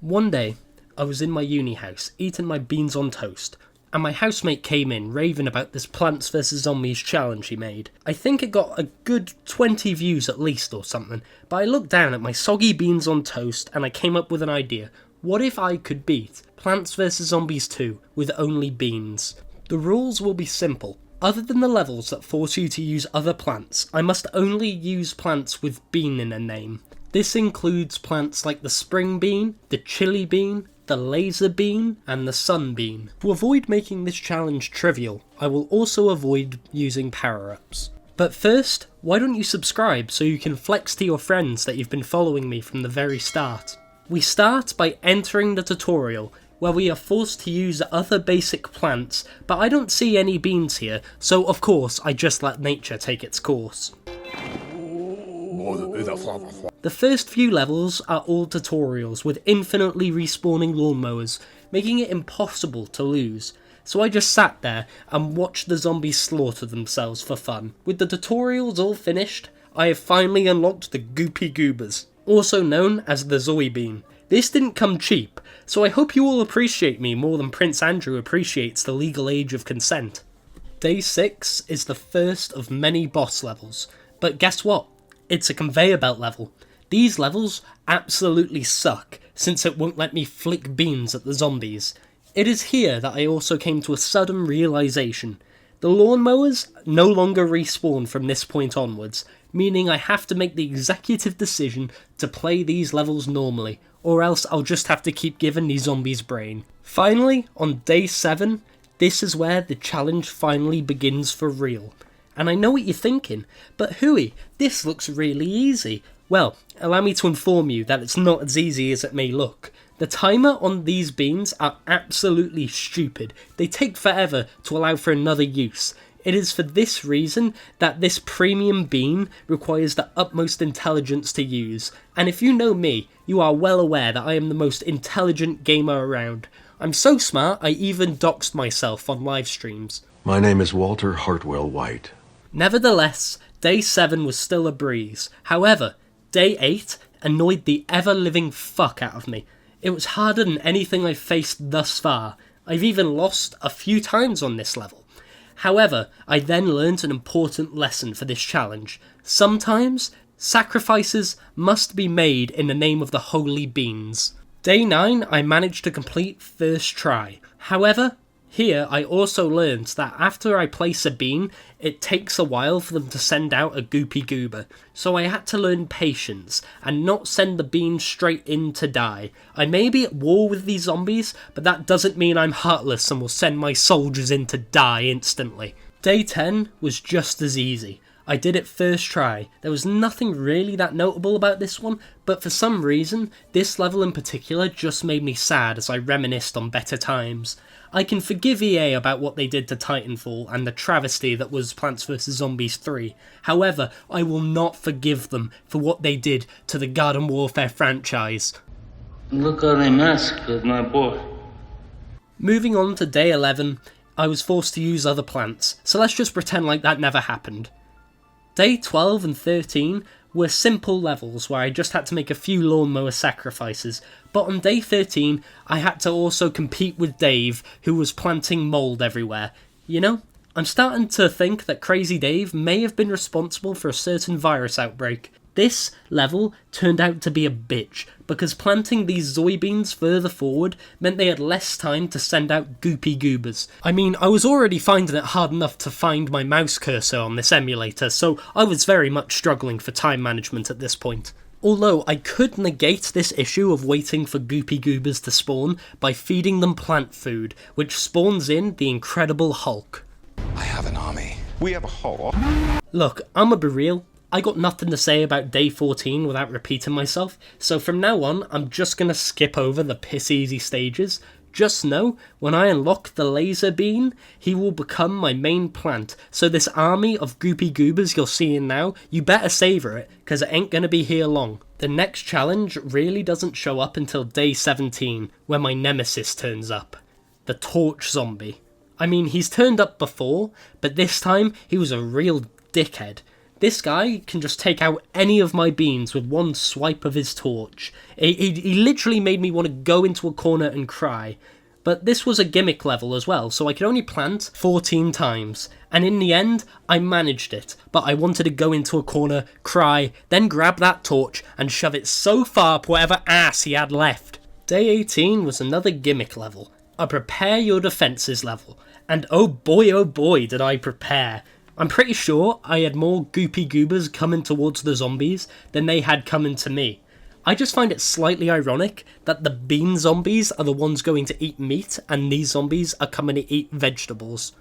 One day, I was in my uni house, eating my beans on toast, and my housemate came in raving about this Plants vs Zombies challenge he made. I think it got a good 20 views at least or something, but I looked down at my soggy beans on toast and I came up with an idea. What if I could beat Plants vs Zombies 2 with only beans? The rules will be simple. Other than the levels that force you to use other plants, I must only use plants with bean in a name. This includes plants like the spring bean, the chili bean, the laser bean, and the sun bean. To avoid making this challenge trivial, I will also avoid using power-ups. But first, why don't you subscribe so you can flex to your friends that you've been following me from the very start. We start by entering the tutorial, where we are forced to use other basic plants, but I don't see any beans here, so of course I just let nature take its course. The first few levels are all tutorials with infinitely respawning lawnmowers, making it impossible to lose. So I just sat there and watched the zombies slaughter themselves for fun. With the tutorials all finished, I have finally unlocked the Goopy Goobers, also known as the Whoie bean. This didn't come cheap, so I hope you all appreciate me more than Prince Andrew appreciates the legal age of consent. Day 6 is the first of many boss levels, but guess what? It's a conveyor belt level. These levels absolutely suck, since it won't let me flick beans at the zombies. It is here that I also came to a sudden realisation. The lawnmowers no longer respawn from this point onwards, meaning I have to make the executive decision to play these levels normally, or else I'll just have to keep giving these zombies brain. Finally, on day 7, this is where the challenge finally begins for real. And I know what you're thinking, but Whoie, this looks really easy. Well, allow me to inform you that it's not as easy as it may look. The timer on these beans are absolutely stupid. They take forever to allow for another use. It is for this reason that this premium bean requires the utmost intelligence to use. And if you know me, you are well aware that I am the most intelligent gamer around. I'm so smart I even doxed myself on live streams. My name is Walter Hartwell White. Nevertheless, day 7 was still a breeze. However, day 8 annoyed the ever-living fuck out of me. It was harder than anything I've faced thus far. I've even lost a few times on this level. However, I then learned an important lesson for this challenge. Sometimes, sacrifices must be made in the name of the holy beans. Day 9 I managed to complete first try. However, here I also learned that after I place a bean, it takes a while for them to send out a Goopy Goober, so I had to learn patience and not send the bean straight in to die. I may be at war with these zombies, but that doesn't mean I'm heartless and will send my soldiers in to die instantly. Day 10 was just as easy. I did it first try. There was nothing really that notable about this one, but for some reason, this level in particular just made me sad as I reminisced on better times. I can forgive EA about what they did to Titanfall and the travesty that was Plants vs Zombies 3. However, I will not forgive them for what they did to the Garden Warfare franchise. Look how they massacred my boy. Moving on to day 11, I was forced to use other plants, so let's just pretend like that never happened. Day 12 and 13 were simple levels where I just had to make a few lawnmower sacrifices, but on day 13 I had to also compete with Dave, who was planting mould everywhere. You know, I'm starting to think that Crazy Dave may have been responsible for a certain virus outbreak. This level turned out to be a bitch, because planting these Whoie beans further forward meant they had less time to send out Goopy Goobers. I mean, I was already finding it hard enough to find my mouse cursor on this emulator, so I was very much struggling for time management at this point. Although I could negate this issue of waiting for Goopy Goobers to spawn by feeding them plant food, which spawns in the Incredible Hulk. I have an army. We have a Hulk. Look, I'ma be real. I got nothing to say about day 14 without repeating myself, so from now on I'm just gonna skip over the piss easy stages. Just know, when I unlock the laser bean, he will become my main plant, so this army of Goopy Goobers you're seeing now, you better savour it, cause it ain't gonna be here long. The next challenge really doesn't show up until day 17, where my nemesis turns up. The Torch Zombie. I mean, he's turned up before, but this time he was a real dickhead. This guy can just take out any of my beans with one swipe of his torch. He literally made me want to go into a corner and cry. But this was a gimmick level as well, so I could only plant 14 times. And in the end, I managed it. But I wanted to go into a corner, cry, then grab that torch and shove it so far up whatever ass he had left. Day 18 was another gimmick level, a prepare your defences level. And oh boy did I prepare. I'm pretty sure I had more goopy goobers coming towards the zombies than they had coming to me. I just find it slightly ironic that the bean zombies are the ones going to eat meat and these zombies are coming to eat vegetables.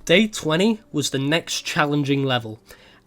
Day 20 was the next challenging level,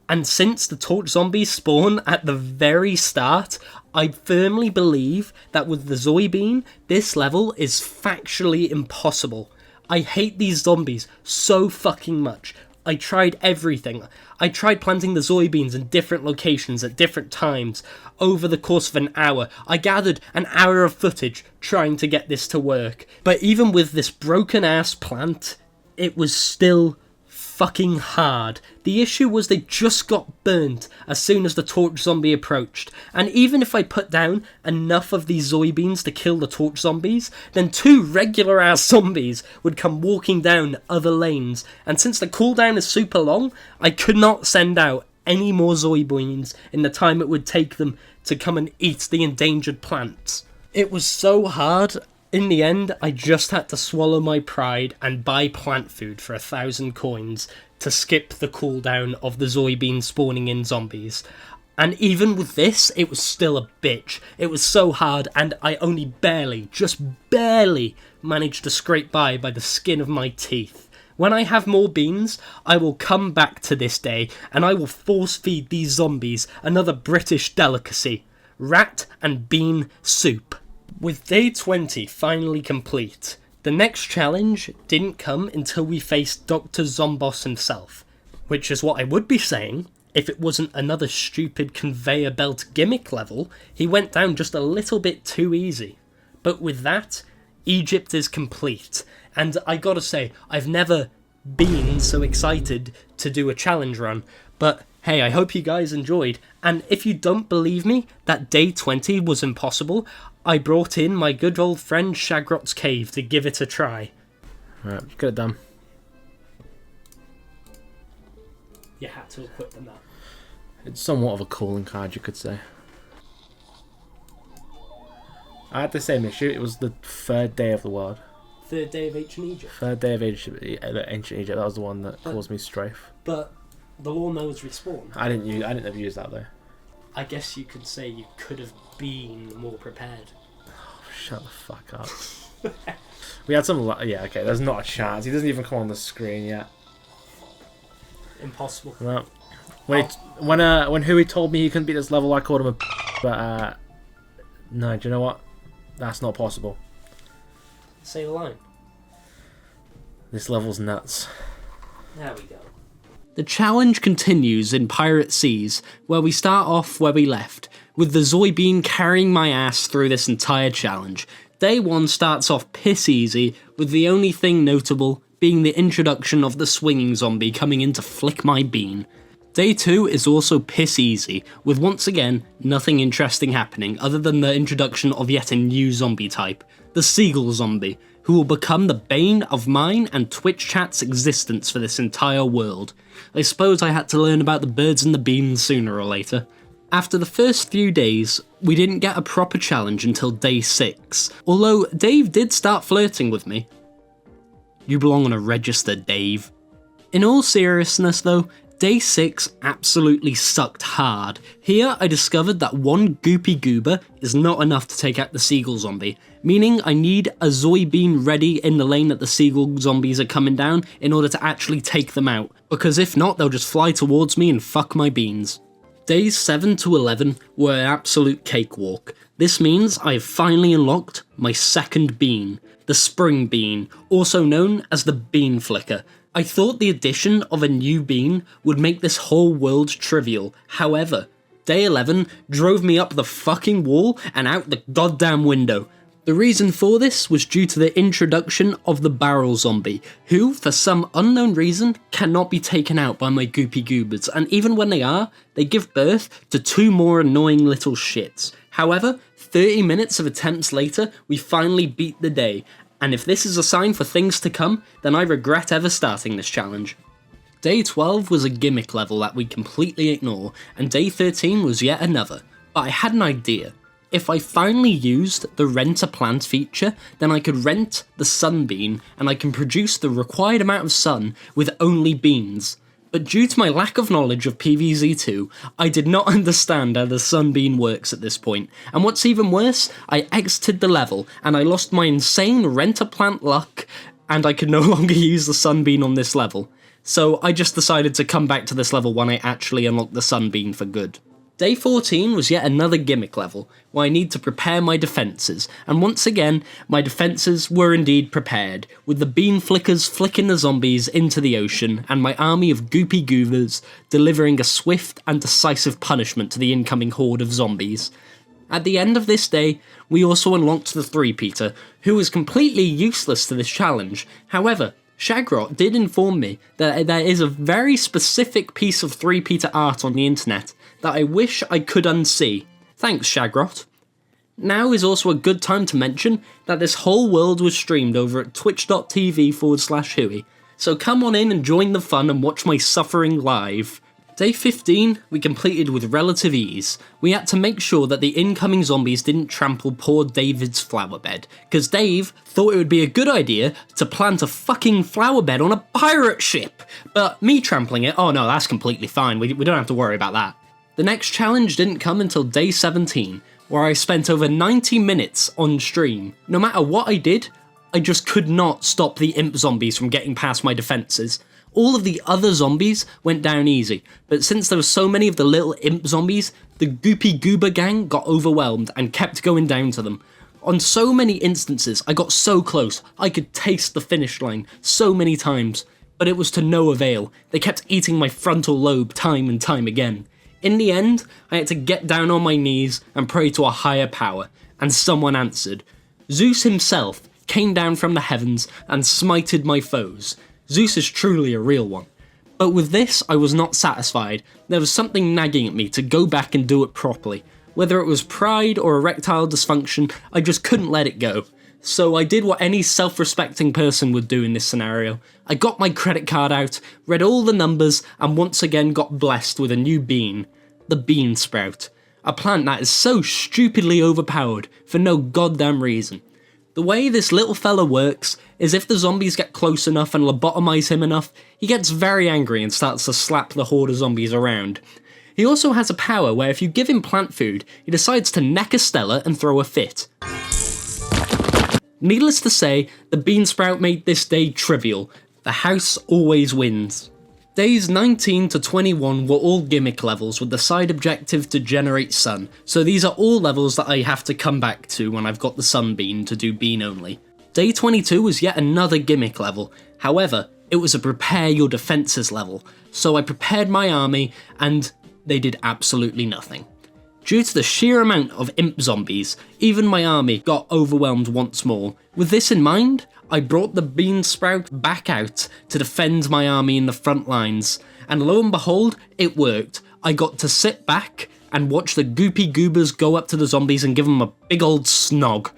and since the torch zombies spawn at the very start, I firmly believe that with the Whoie bean, this level is factually impossible. I hate these zombies so fucking much. I tried everything. I tried planting the Whoie beans in different locations at different times over the course of an hour. I gathered an hour of footage trying to get this to work. But even with this broken ass plant, it was still fucking hard. The issue was they just got burnt as soon as the torch zombie approached, and even if I put down enough of these Whoie beans to kill the torch zombies, then 2 regular ass zombies would come walking down other lanes, and since the cooldown is super long, I could not send out any more Whoie beans in the time it would take them to come and eat the endangered plants. It was so hard. In the end, I just had to swallow my pride and buy plant food for 1,000 coins to skip the cooldown of the Whoie bean spawning in zombies. And even with this, it was still a bitch. It was so hard, and I only barely, just barely, managed to scrape by the skin of my teeth. When I have more beans, I will come back to this day, and I will force feed these zombies another British delicacy: rat and bean soup. With day 20 finally complete, the next challenge didn't come until we faced Dr. Zomboss himself, which is what I would be saying if it wasn't another stupid conveyor belt gimmick level. He went down just a little bit too easy. But with that, Egypt is complete, and I gotta say, I've never been so excited to do a challenge run, but hey, I hope you guys enjoyed, and if you don't believe me that day 20 was impossible, I brought in my good old friend Shagrot's Cave to give it a try. Alright, get it done. You had to equip them that. It's somewhat of a calling card, you could say. I had the same issue. It was the 3rd day of the world. 3rd day of ancient Egypt. 3rd day of ancient Egypt. That was the one that caused me strife. But the lawnmowers respawn. I didn't ever use that though. I guess you could say you could have been more prepared. Oh, shut the fuck up. We had some. Yeah, okay. There's not a chance. He doesn't even come on the screen yet. Impossible. Well, when Whoie told me he couldn't beat this level, I called him a. But no, do you know what? That's not possible. Say the line. This level's nuts. There we go. The challenge continues in Pirate Seas, where we start off where we left, with the Whoie bean carrying my ass through this entire challenge. Day 1 starts off piss easy, with the only thing notable being the introduction of the swinging zombie coming in to flick my bean. Day 2 is also piss easy, with once again nothing interesting happening other than the introduction of yet a new zombie type, the seagull zombie, who will become the bane of mine and Twitch chat's existence for this entire world. I suppose I had to learn about the birds and the beans sooner or later. After the first few days, we didn't get a proper challenge until day 6, although Dave did start flirting with me. You belong on a register, Dave. In all seriousness though, day 6 absolutely sucked hard. Here I discovered that one goopy goober is not enough to take out the seagull zombie, meaning I need a Whoie bean ready in the lane that the seagull zombies are coming down in order to actually take them out, because if not they'll just fly towards me and fuck my beans. Days 7 to 11 were an absolute cakewalk. This means I have finally unlocked my second bean, the spring bean, also known as the bean flicker. I thought the addition of a new bean would make this whole world trivial, however, day 11 drove me up the fucking wall and out the goddamn window. The reason for this was due to the introduction of the barrel zombie, who, for some unknown reason, cannot be taken out by my goopy goobers, and even when they are, they give birth to 2 more annoying little shits. However, 30 minutes of attempts later, we finally beat the day, and if this is a sign for things to come, then I regret ever starting this challenge. Day 12 was a gimmick level that we completely ignore, and day 13 was yet another, but I had an idea. If I finally used the rent a plant feature, then I could rent the sun bean and I can produce the required amount of sun with only beans. But due to my lack of knowledge of PvZ2, I did not understand how the sun bean works at this point. And what's even worse, I exited the level and I lost my insane rent a plant luck and I could no longer use the sun bean on this level. So I just decided to come back to this level when I actually unlocked the sun bean for good. Day 14 was yet another gimmick level, where I need to prepare my defences, and once again, my defences were indeed prepared, with the bean flickers flicking the zombies into the ocean, and my army of goopy goovers delivering a swift and decisive punishment to the incoming horde of zombies. At the end of this day, we also unlocked the 3-peater, who was completely useless to this challenge. However, Shagrot did inform me that there is a very specific piece of 3-peater art on the internet that I wish I could unsee. Thanks, Shagrot. Now is also a good time to mention that this whole world was streamed over at twitch.tv/Whoie, so come on in and join the fun and watch my suffering live. Day 15 we completed with relative ease. We had to make sure that the incoming zombies didn't trample poor David's flower bed, because Dave thought it would be a good idea to plant a fucking flower bed on a pirate ship, but me trampling it, oh no, that's completely fine, we don't have to worry about that. The next challenge didn't come until day 17, where I spent over 90 minutes on stream. No matter what I did, I just could not stop the imp zombies from getting past my defences. All of the other zombies went down easy, but since there were so many of the little imp zombies, the goopy goober gang got overwhelmed and kept going down to them. On so many instances, I got so close, I could taste the finish line so many times, but it was to no avail. They kept eating my frontal lobe time and time again. In the end, I had to get down on my knees and pray to a higher power, and someone answered. Zeus himself came down from the heavens and smited my foes. Zeus is truly a real one. But with this, I was not satisfied. There was something nagging at me to go back and do it properly. Whether it was pride or erectile dysfunction, I just couldn't let it go. So I did what any self-respecting person would do in this scenario. I got my credit card out, read all the numbers, and once again got blessed with a new bean. The bean sprout. A plant that is so stupidly overpowered for no goddamn reason. The way this little fella works is if the zombies get close enough and lobotomize him enough, he gets very angry and starts to slap the horde of zombies around. He also has a power where if you give him plant food, he decides to neck a Stella and throw a fit. Needless to say, the bean sprout made this day trivial. The house always wins. Days 19 to 21 were all gimmick levels with the side objective to generate sun, so these are all levels that I have to come back to when I've got the sun bean to do bean only. Day 22 was yet another gimmick level, however, it was a prepare your defences level, so I prepared my army and they did absolutely nothing. Due to the sheer amount of imp zombies, even my army got overwhelmed once more. With this in mind, I brought the bean sprout back out to defend my army in the front lines, and lo and behold, it worked. I got to sit back and watch the goopy goobers go up to the zombies and give them a big old snog.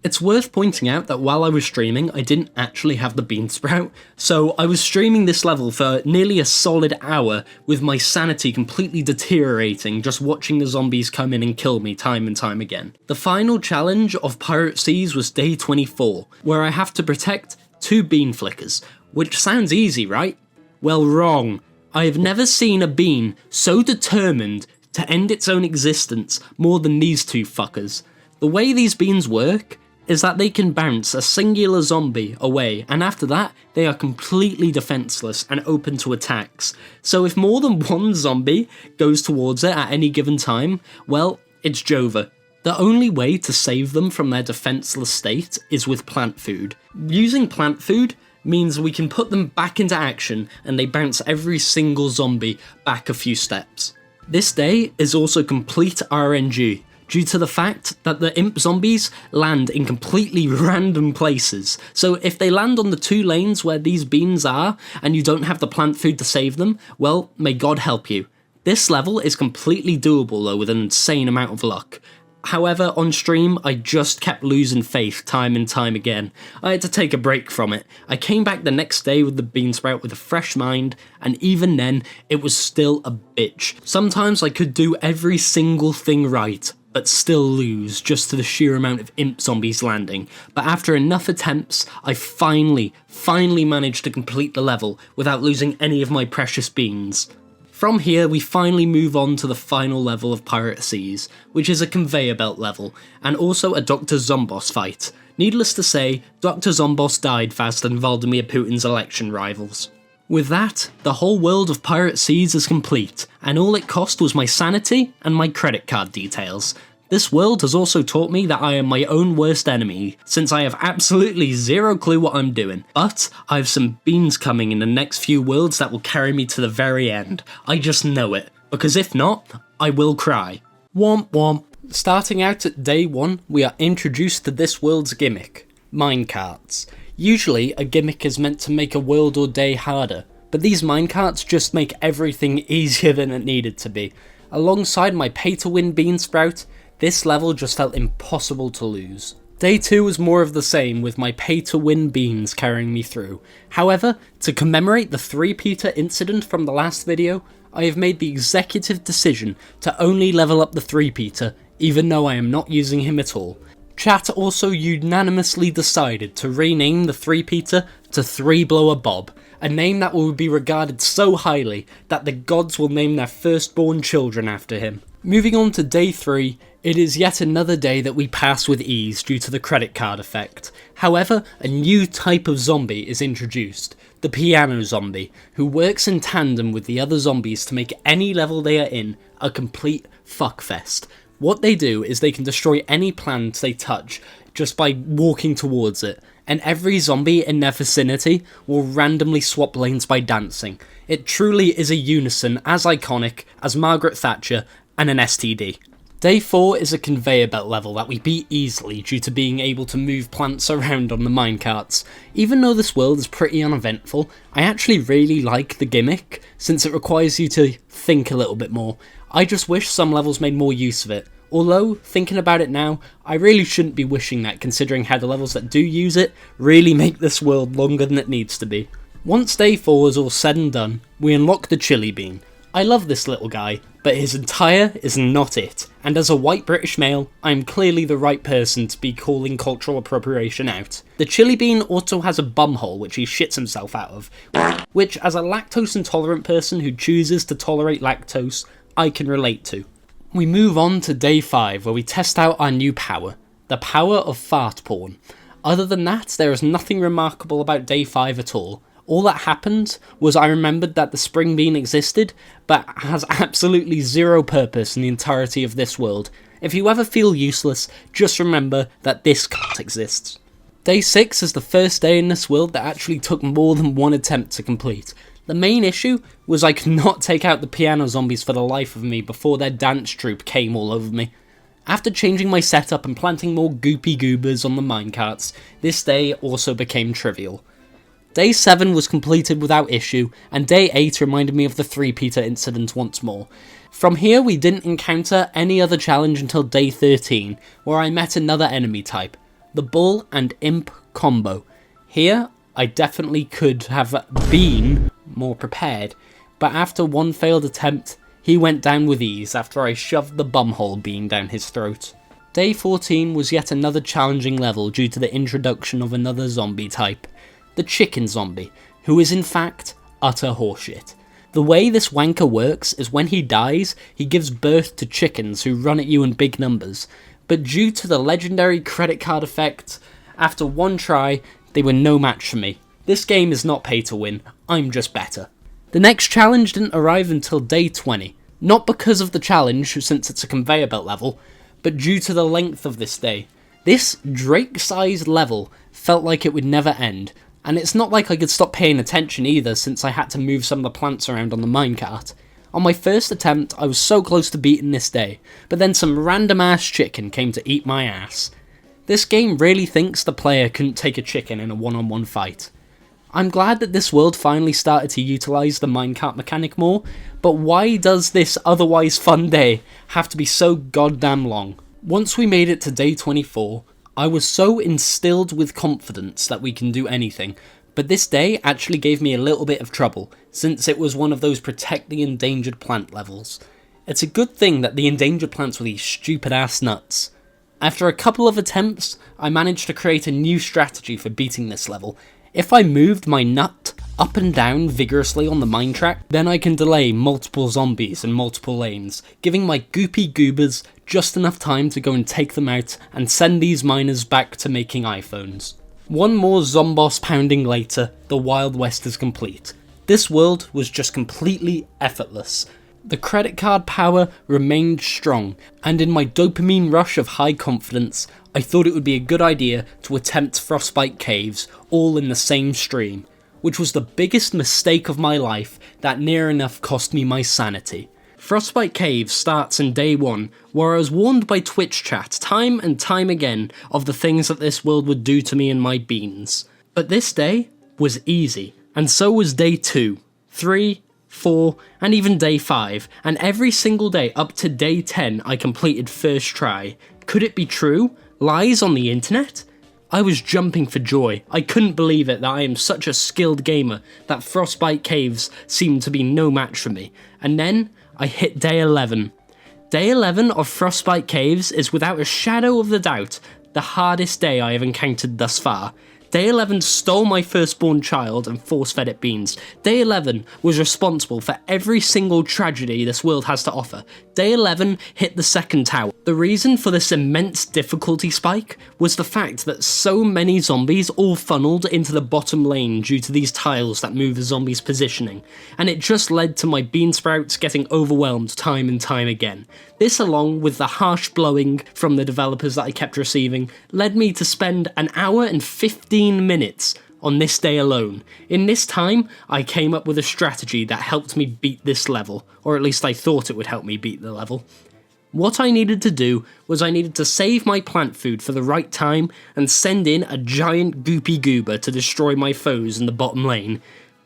It's worth pointing out that while I was streaming, I didn't actually have the bean sprout, so I was streaming this level for nearly a solid hour with my sanity completely deteriorating just watching the zombies come in and kill me time and time again. The final challenge of Pirate Seas was day 24, where I have to protect 2 bean flickers, which sounds easy, right? Well, wrong. I have never seen a bean so determined to end its own existence more than these 2 fuckers. The way these beans work is that they can bounce a singular zombie away, and after that, they are completely defenseless and open to attacks. So if more than one zombie goes towards it at any given time, well, it's Jova. The only way to save them from their defenseless state is with plant food. Using plant food means we can put them back into action and they bounce every single zombie back a few steps. This day is also complete RNG. due to the fact that the imp zombies land in completely random places. So if they land on the 2 lanes where these beans are, and you don't have the plant food to save them, well, may God help you. This level is completely doable though with an insane amount of luck. However, on stream, I just kept losing faith time and time again. I had to take a break from it. I came back the next day with the bean sprout with a fresh mind, and even then, it was still a bitch. Sometimes I could do every single thing right, but still lose just to the sheer amount of imp zombies landing. But after enough attempts, I finally managed to complete the level without losing any of my precious beans. From here, we finally move on to the final level of Pirate Seas, which is a conveyor belt level, and also a Dr. Zomboss fight. Needless to say, Dr. Zomboss died faster than Vladimir Putin's election rivals. With that, the whole world of Pirate Seas is complete, and all it cost was my sanity and my credit card details. This world has also taught me that I am my own worst enemy, since I have absolutely zero clue what I'm doing. But I have some beans coming in the next few worlds that will carry me to the very end. I just know it, because if not, I will cry. Womp womp. Starting out at day 1, we are introduced to this world's gimmick, minecarts. Usually, a gimmick is meant to make a world or day harder, but these minecarts just make everything easier than it needed to be. Alongside my pay-to-win bean sprout, this level just felt impossible to lose. Day 2 was more of the same, with my pay-to-win beans carrying me through. However, to commemorate the 3-peater incident from the last video, I have made the executive decision to only level up the 3-peater, even though I am not using him at all. Chat also unanimously decided to rename the 3-peater to 3-blower Bob, a name that will be regarded so highly that the gods will name their firstborn children after him. Moving on to day 3, it is yet another day that we pass with ease due to the credit card effect. However, a new type of zombie is introduced, the piano zombie, who works in tandem with the other zombies to make any level they are in a complete fuckfest. What they do is they can destroy any plant they touch just by walking towards it, and every zombie in their vicinity will randomly swap lanes by dancing. It truly is a unison as iconic as Margaret Thatcher and an STD. Day 4 is a conveyor belt level that we beat easily due to being able to move plants around on the minecarts. Even though this world is pretty uneventful, I actually really like the gimmick, since it requires you to think a little bit more. I just wish some levels made more use of it. Although, thinking about it now, I really shouldn't be wishing that, considering how the levels that do use it really make this world longer than it needs to be. Once day 4 is all said and done, we unlock the chili bean. I love this little guy, but his attire is not it, and as a white British male, I am clearly the right person to be calling cultural appropriation out. The chili bean also has a bumhole which he shits himself out of, which as a lactose intolerant person who chooses to tolerate lactose, I can relate to. We move on to day 5, where we test out our new power, the power of fart porn. Other than that, there is nothing remarkable about day 5 at all. All that happened was I remembered that the spring bean existed, but has absolutely zero purpose in the entirety of this world. If you ever feel useless, just remember that this exists. Day 6 is the first day in this world that actually took more than one attempt to complete. The main issue was I could not take out the piano zombies for the life of me before their dance troupe came all over me. After changing my setup and planting more goopy goobers on the minecarts, this day also became trivial. Day 7 was completed without issue, and day 8 reminded me of the 3-peater incident once more. From here we didn't encounter any other challenge until day 13, where I met another enemy type, the bull and imp combo. Here, I definitely could have been more prepared, but after one failed attempt, he went down with ease after I shoved the bumhole bean down his throat. Day 14 was yet another challenging level due to the introduction of another zombie type, the chicken zombie, who is in fact utter horseshit. The way this wanker works is when he dies, he gives birth to chickens who run at you in big numbers, but due to the legendary credit card effect, after one try, they were no match for me. This game is not pay to win, I'm just better. The next challenge didn't arrive until day 20, not because of the challenge since it's a conveyor belt level, but due to the length of this day. This Drake-sized level felt like it would never end, and it's not like I could stop paying attention either since I had to move some of the plants around on the minecart. On my first attempt, I was so close to beating this day, but then some random ass chicken came to eat my ass. This game really thinks the player couldn't take a chicken in a one-on-one fight. I'm glad that this world finally started to utilise the minecart mechanic more, but why does this otherwise fun day have to be so goddamn long? Once we made it to day 24, I was so instilled with confidence that we can do anything, but this day actually gave me a little bit of trouble, since it was one of those protect the endangered plant levels. It's a good thing that the endangered plants were these stupid ass nuts. After a couple of attempts, I managed to create a new strategy for beating this level. If I moved my nut up and down vigorously on the mine track, then I can delay multiple zombies in multiple lanes, giving my goopy goobers just enough time to go and take them out and send these miners back to making iPhones. One more zomboss pounding later, the Wild West is complete. This world was just completely effortless. The credit card power remained strong, and in my dopamine rush of high confidence, I thought it would be a good idea to attempt Frostbite Caves all in the same stream, which was the biggest mistake of my life that near enough cost me my sanity. Frostbite Caves starts in day 1, where I was warned by Twitch chat time and time again of the things that this world would do to me and my beans. But this day was easy, and so was day 2, 3, 4, and even day 5, and every single day up to day 10 I completed first try. Could it be true? Lies on the internet? I was jumping for joy. I couldn't believe it that I am such a skilled gamer that Frostbite Caves seemed to be no match for me. And then I hit day 11. Day 11 of Frostbite Caves is without a shadow of a doubt the hardest day I have encountered thus far. Day 11 stole my firstborn child and force-fed it beans. Day 11 was responsible for every single tragedy this world has to offer. Day 11 hit the second tower. The reason for this immense difficulty spike was the fact that so many zombies all funneled into the bottom lane due to these tiles that move the zombies' positioning, and it just led to my bean sprouts getting overwhelmed time and time again. This, along with the harsh blowing from the developers that I kept receiving, led me to spend an hour and 15 minutes on this day alone. In this time, I came up with a strategy that helped me beat this level, or at least I thought it would help me beat the level. What I needed to do was I needed to save my plant food for the right time and send in a giant goopy goober to destroy my foes in the bottom lane.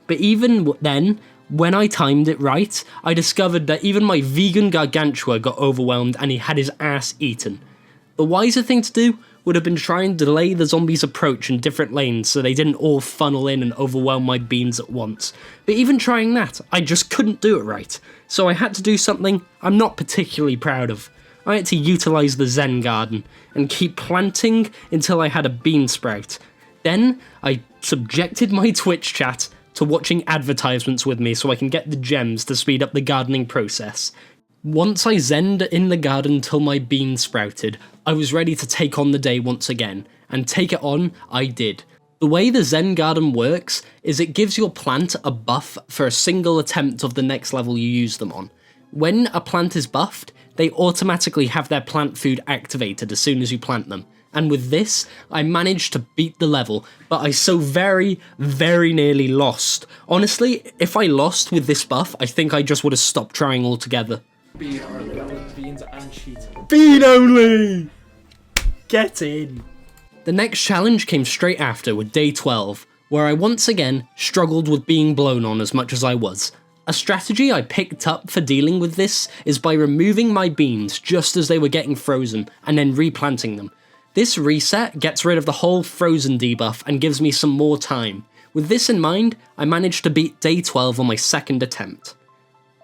But even then, when I timed it right, I discovered that even my vegan gargantua got overwhelmed and he had his ass eaten. The wiser thing to do would have been to try and delay the zombies' approach in different lanes so they didn't all funnel in and overwhelm my beans at once. But even trying that, I just couldn't do it right. So I had to do something I'm not particularly proud of. I had to utilise the Zen garden and keep planting until I had a bean sprout. Then I subjected my Twitch chat to watching advertisements with me so I can get the gems to speed up the gardening process. Once I zenned in the garden till my beans sprouted, I was ready to take on the day once again, and take it on I did. The way the Zen garden works is it gives your plant a buff for a single attempt of the next level you use them on. When a plant is buffed, they automatically have their plant food activated as soon as you plant them. And with this, I managed to beat the level, but I so very, very nearly lost. Honestly, if I lost with this buff, I think I just would have stopped trying altogether. Beans and cheetah. Bean only! Get in! The next challenge came straight after with day 12, where I once again struggled with being blown on as much as I was. A strategy I picked up for dealing with this is by removing my beans just as they were getting frozen, and then replanting them. This reset gets rid of the whole frozen debuff and gives me some more time. With this in mind, I managed to beat day 12 on my second attempt.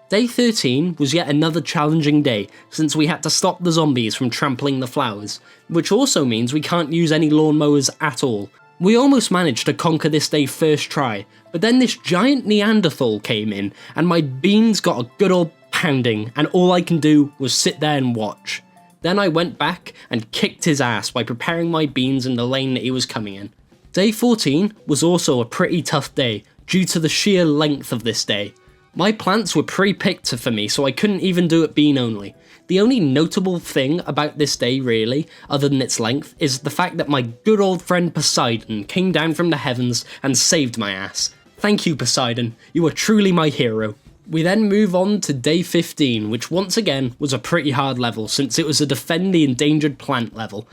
Day 13 was yet another challenging day, since we had to stop the zombies from trampling the flowers, which also means we can't use any lawnmowers at all. We almost managed to conquer this day first try, but then this giant Neanderthal came in, and my beans got a good old pounding, and all I can do was sit there and watch. Then I went back and kicked his ass by preparing my beans in the lane that he was coming in. Day 14 was also a pretty tough day, due to the sheer length of this day. My plants were pre-picked for me, so I couldn't even do it bean only. The only notable thing about this day, really, other than its length, is the fact that my good old friend Poseidon came down from the heavens and saved my ass. Thank you, Poseidon. You are truly my hero. We then move on to day 15, which once again was a pretty hard level since it was a defend the endangered plant level.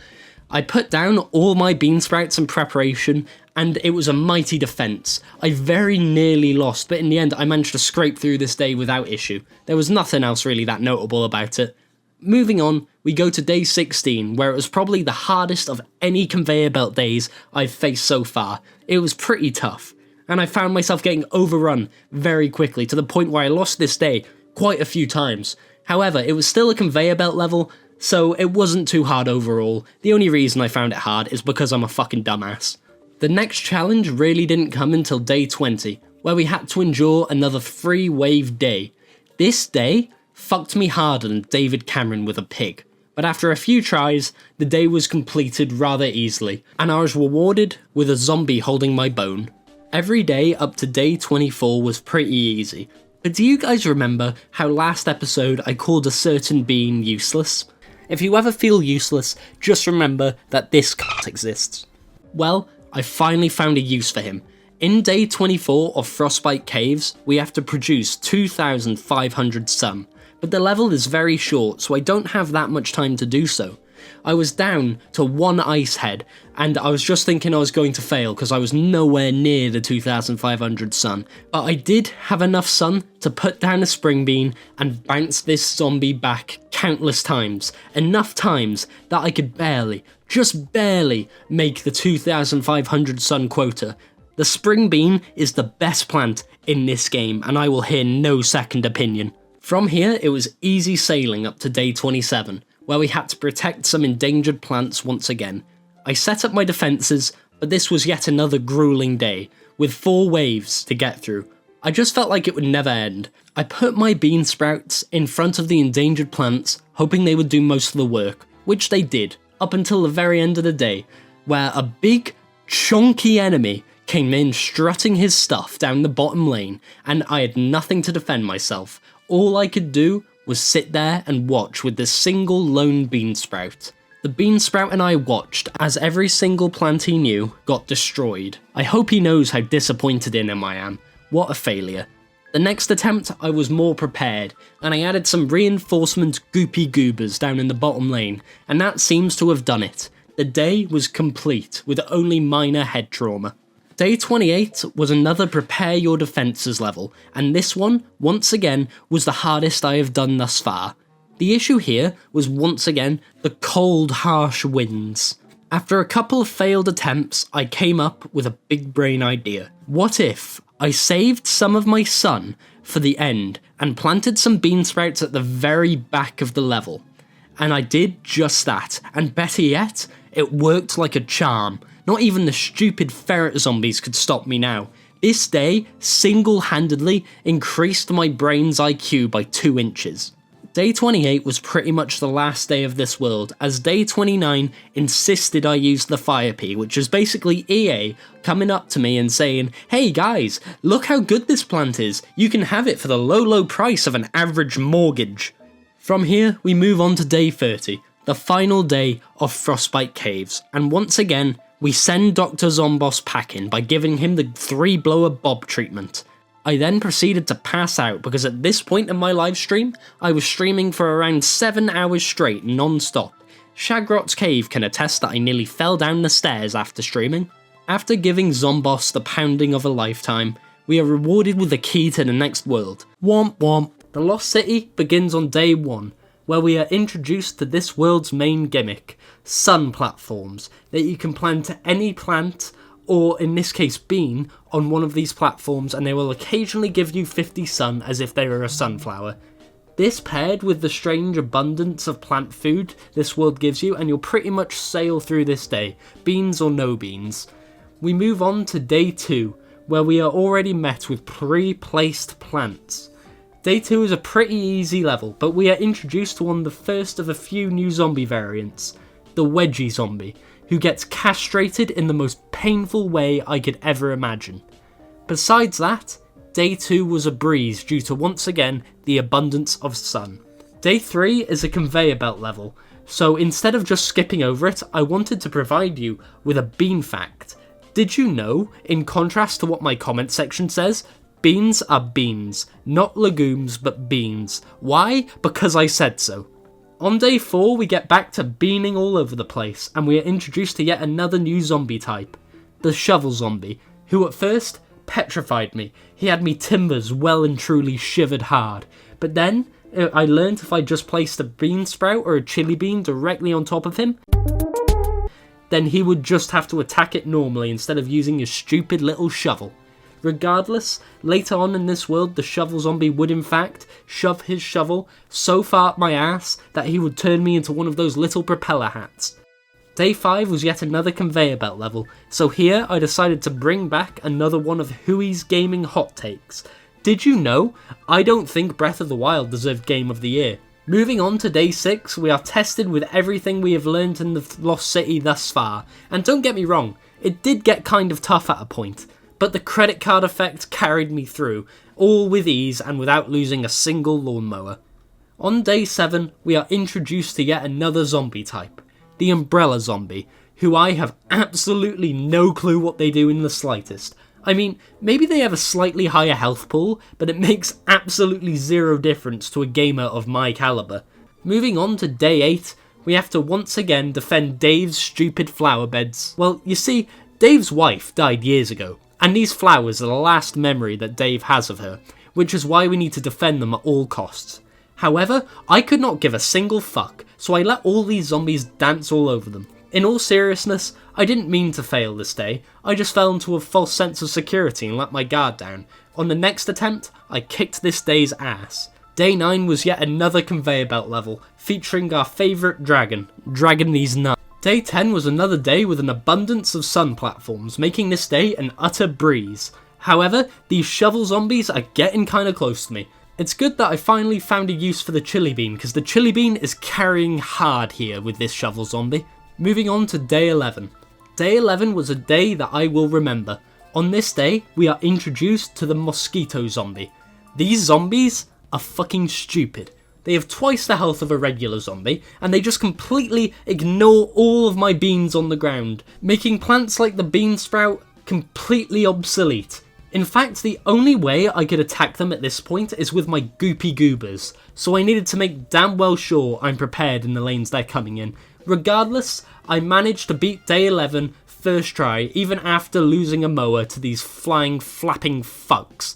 I put down all my bean sprouts in preparation, and it was a mighty defense. I very nearly lost, but in the end I managed to scrape through this day without issue. There was nothing else really that notable about it. Moving on, we go to day 16, where it was probably the hardest of any conveyor belt days I've faced so far. It was pretty tough, and I found myself getting overrun very quickly to the point where I lost this day quite a few times. However, it was still a conveyor belt level, so it wasn't too hard overall. The only reason I found it hard is because I'm a fucking dumbass. The next challenge really didn't come until day 20, where we had to endure another 3-wave day. This day fucked me harder than David Cameron with a pig, but after a few tries, the day was completed rather easily, and I was rewarded with a zombie holding my bone. Every day up to day 24 was pretty easy, but do you guys remember how last episode I called a certain being useless? If you ever feel useless, just remember that this cunt exists. Well, I finally found a use for him. In day 24 of Frostbite Caves, we have to produce 2,500 sun, but the level is very short, so I don't have that much time to do so. I was down to 1 ice head, and I was just thinking I was going to fail because I was nowhere near the 2,500 sun, but I did have enough sun to put down a spring bean and bounce this zombie back countless times, enough times that I could barely, just barely, make the 2,500 sun quota. The spring bean is the best plant in this game, and I will hear no second opinion. From here, it was easy sailing up to day 27, where we had to protect some endangered plants once again. I set up my defences, but this was yet another gruelling day, with 4 waves to get through. I just felt like it would never end. I put my bean sprouts in front of the endangered plants, hoping they would do most of the work, which they did, up until the very end of the day, where a big, chunky enemy came in strutting his stuff down the bottom lane, and I had nothing to defend myself. All I could do was sit there and watch with this single lone bean sprout. The bean sprout and I watched as every single plant he knew got destroyed. I hope he knows how disappointed in him I am. What a failure. The next attempt I was more prepared, and I added some reinforcement goopy goobers down in the bottom lane, and that seems to have done it. The day was complete with only minor head trauma. Day 28 was another prepare your defences level, and this one, once again, was the hardest I have done thus far. The issue here was once again the cold, harsh winds. After a couple of failed attempts, I came up with a big brain idea. What if I saved some of my sun for the end and planted some bean sprouts at the very back of the level? And I did just that, and better yet, it worked like a charm. Not even the stupid ferret zombies could stop me now. This day single-handedly increased my brain's IQ by 2 inches. Day 28 was pretty much the last day of this world, as day 29 insisted I use the fire pea, which is basically EA coming up to me and saying, "Hey guys, look how good this plant is, you can have it for the low price of an average mortgage." From here, we move on to day 30, the final day of Frostbite Caves, and once again, we send Dr. Zomboss packing by giving him the 3-blower bob treatment. I then proceeded to pass out because at this point in my live stream, I was streaming for around 7 hours straight non-stop. Shagrot's Cave can attest that I nearly fell down the stairs after streaming. After giving Zomboss the pounding of a lifetime, we are rewarded with the key to the next world. Womp womp. The Lost City begins on day 1, where we are introduced to this world's main gimmick, sun platforms, that you can plant any plant, or in this case bean, on one of these platforms, and they will occasionally give you 50 sun as if they were a sunflower. This paired with the strange abundance of plant food this world gives you, and you'll pretty much sail through this day, beans or no beans. We move on to day 2, where we are already met with pre-placed plants. Day 2 is a pretty easy level, but we are introduced to one of the first of a few new zombie variants, the Wedgie zombie, who gets castrated in the most painful way I could ever imagine. Besides that, day 2 was a breeze due to once again the abundance of sun. Day 3 is a conveyor belt level, so instead of just skipping over it, I wanted to provide you with a bean fact. Did you know, in contrast to what my comment section says, Beans are beans, not legumes but beans. Why? Because I said so. On day 4 we get back to beaning all over the place, and we are introduced to yet another new zombie type. The shovel zombie, who at first petrified me. He had me timbers well and truly shivered hard. But then, I learned if I just placed a bean sprout or a chili bean directly on top of him, then he would just have to attack it normally instead of using his stupid little shovel. Regardless, later on in this world, the shovel zombie would in fact shove his shovel so far up my ass that he would turn me into one of those little propeller hats. Day 5 was yet another conveyor belt level, so here I decided to bring back another one of Whoie's gaming hot takes. Did you know? I don't think Breath of the Wild deserved Game of the Year. Moving on to day 6, we are tested with everything we have learned in the Lost City thus far, and don't get me wrong, it did get kind of tough at a point, but the credit card effect carried me through, all with ease and without losing a single lawnmower. On day 7, we are introduced to yet another zombie type, the umbrella zombie, who I have absolutely no clue what they do in the slightest. I mean, maybe they have a slightly higher health pool, but it makes absolutely zero difference to a gamer of my caliber. Moving on to day 8, we have to once again defend Dave's stupid flower beds. Well, you see, Dave's wife died years ago, and these flowers are the last memory that Dave has of her, which is why we need to defend them at all costs. However, I could not give a single fuck, so I let all these zombies dance all over them. In all seriousness, I didn't mean to fail this day, I just fell into a false sense of security and let my guard down. On the next attempt, I kicked this day's ass. Day 9 was yet another conveyor belt level, featuring our favourite dragon, Dragon These Nuts. Day 10 was another day with an abundance of sun platforms, making this day an utter breeze. However, these shovel zombies are getting kinda close to me. It's good that I finally found a use for the chili bean, because the chili bean is carrying hard here with this shovel zombie. Moving on to day 11. Day 11 was a day that I will remember. On this day, we are introduced to the mosquito zombie. These zombies are fucking stupid. They have twice the health of a regular zombie, and they just completely ignore all of my beans on the ground, making plants like the bean sprout completely obsolete. In fact, the only way I could attack them at this point is with my goopy goobers, so I needed to make damn well sure I'm prepared in the lanes they're coming in. Regardless, I managed to beat day 11 first try, even after losing a mower to these flying, flapping fucks.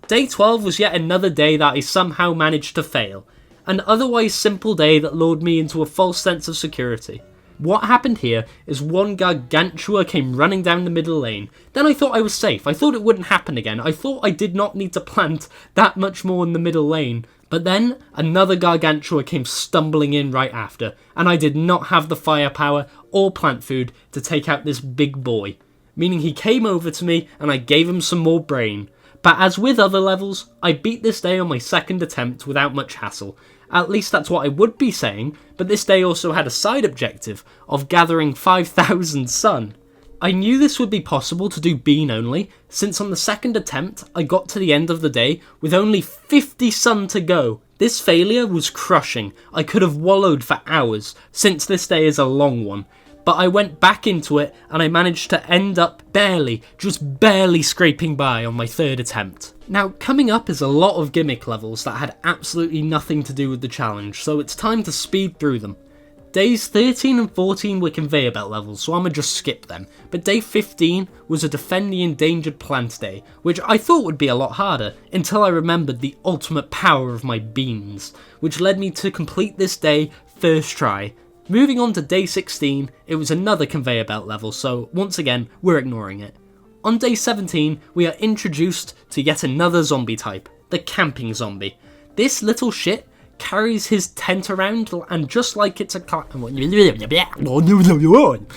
Day 12 was yet another day that I somehow managed to fail. An otherwise simple day that lured me into a false sense of security. What happened here is one gargantua came running down the middle lane. Then I thought I was safe. I thought it wouldn't happen again. I thought I did not need to plant that much more in the middle lane. But then another gargantua came stumbling in right after, and I did not have the firepower or plant food to take out this big boy. Meaning he came over to me and I gave him some more brain. But as with other levels, I beat this day on my second attempt without much hassle. At least that's what I would be saying, but this day also had a side objective of gathering 5,000 sun. I knew this would be possible to do bean only, since on the second attempt I got to the end of the day with only 50 sun to go. This failure was crushing. I could have wallowed for hours, since this day is a long one. But I went back into it and I managed to end up just barely scraping by on my third attempt. Now, coming up is a lot of gimmick levels that had absolutely nothing to do with the challenge, so it's time to speed through them. Days 13 and 14 were conveyor belt levels, so I'ma just skip them, but day 15 was a defend the endangered plant day, which I thought would be a lot harder, until I remembered the ultimate power of my beans, which led me to complete this day first try. Moving on to day 16, it was another conveyor belt level, so once again, we're ignoring it. On day 17, we are introduced to yet another zombie type, the camping zombie. This little shit carries his tent around, and just like it's a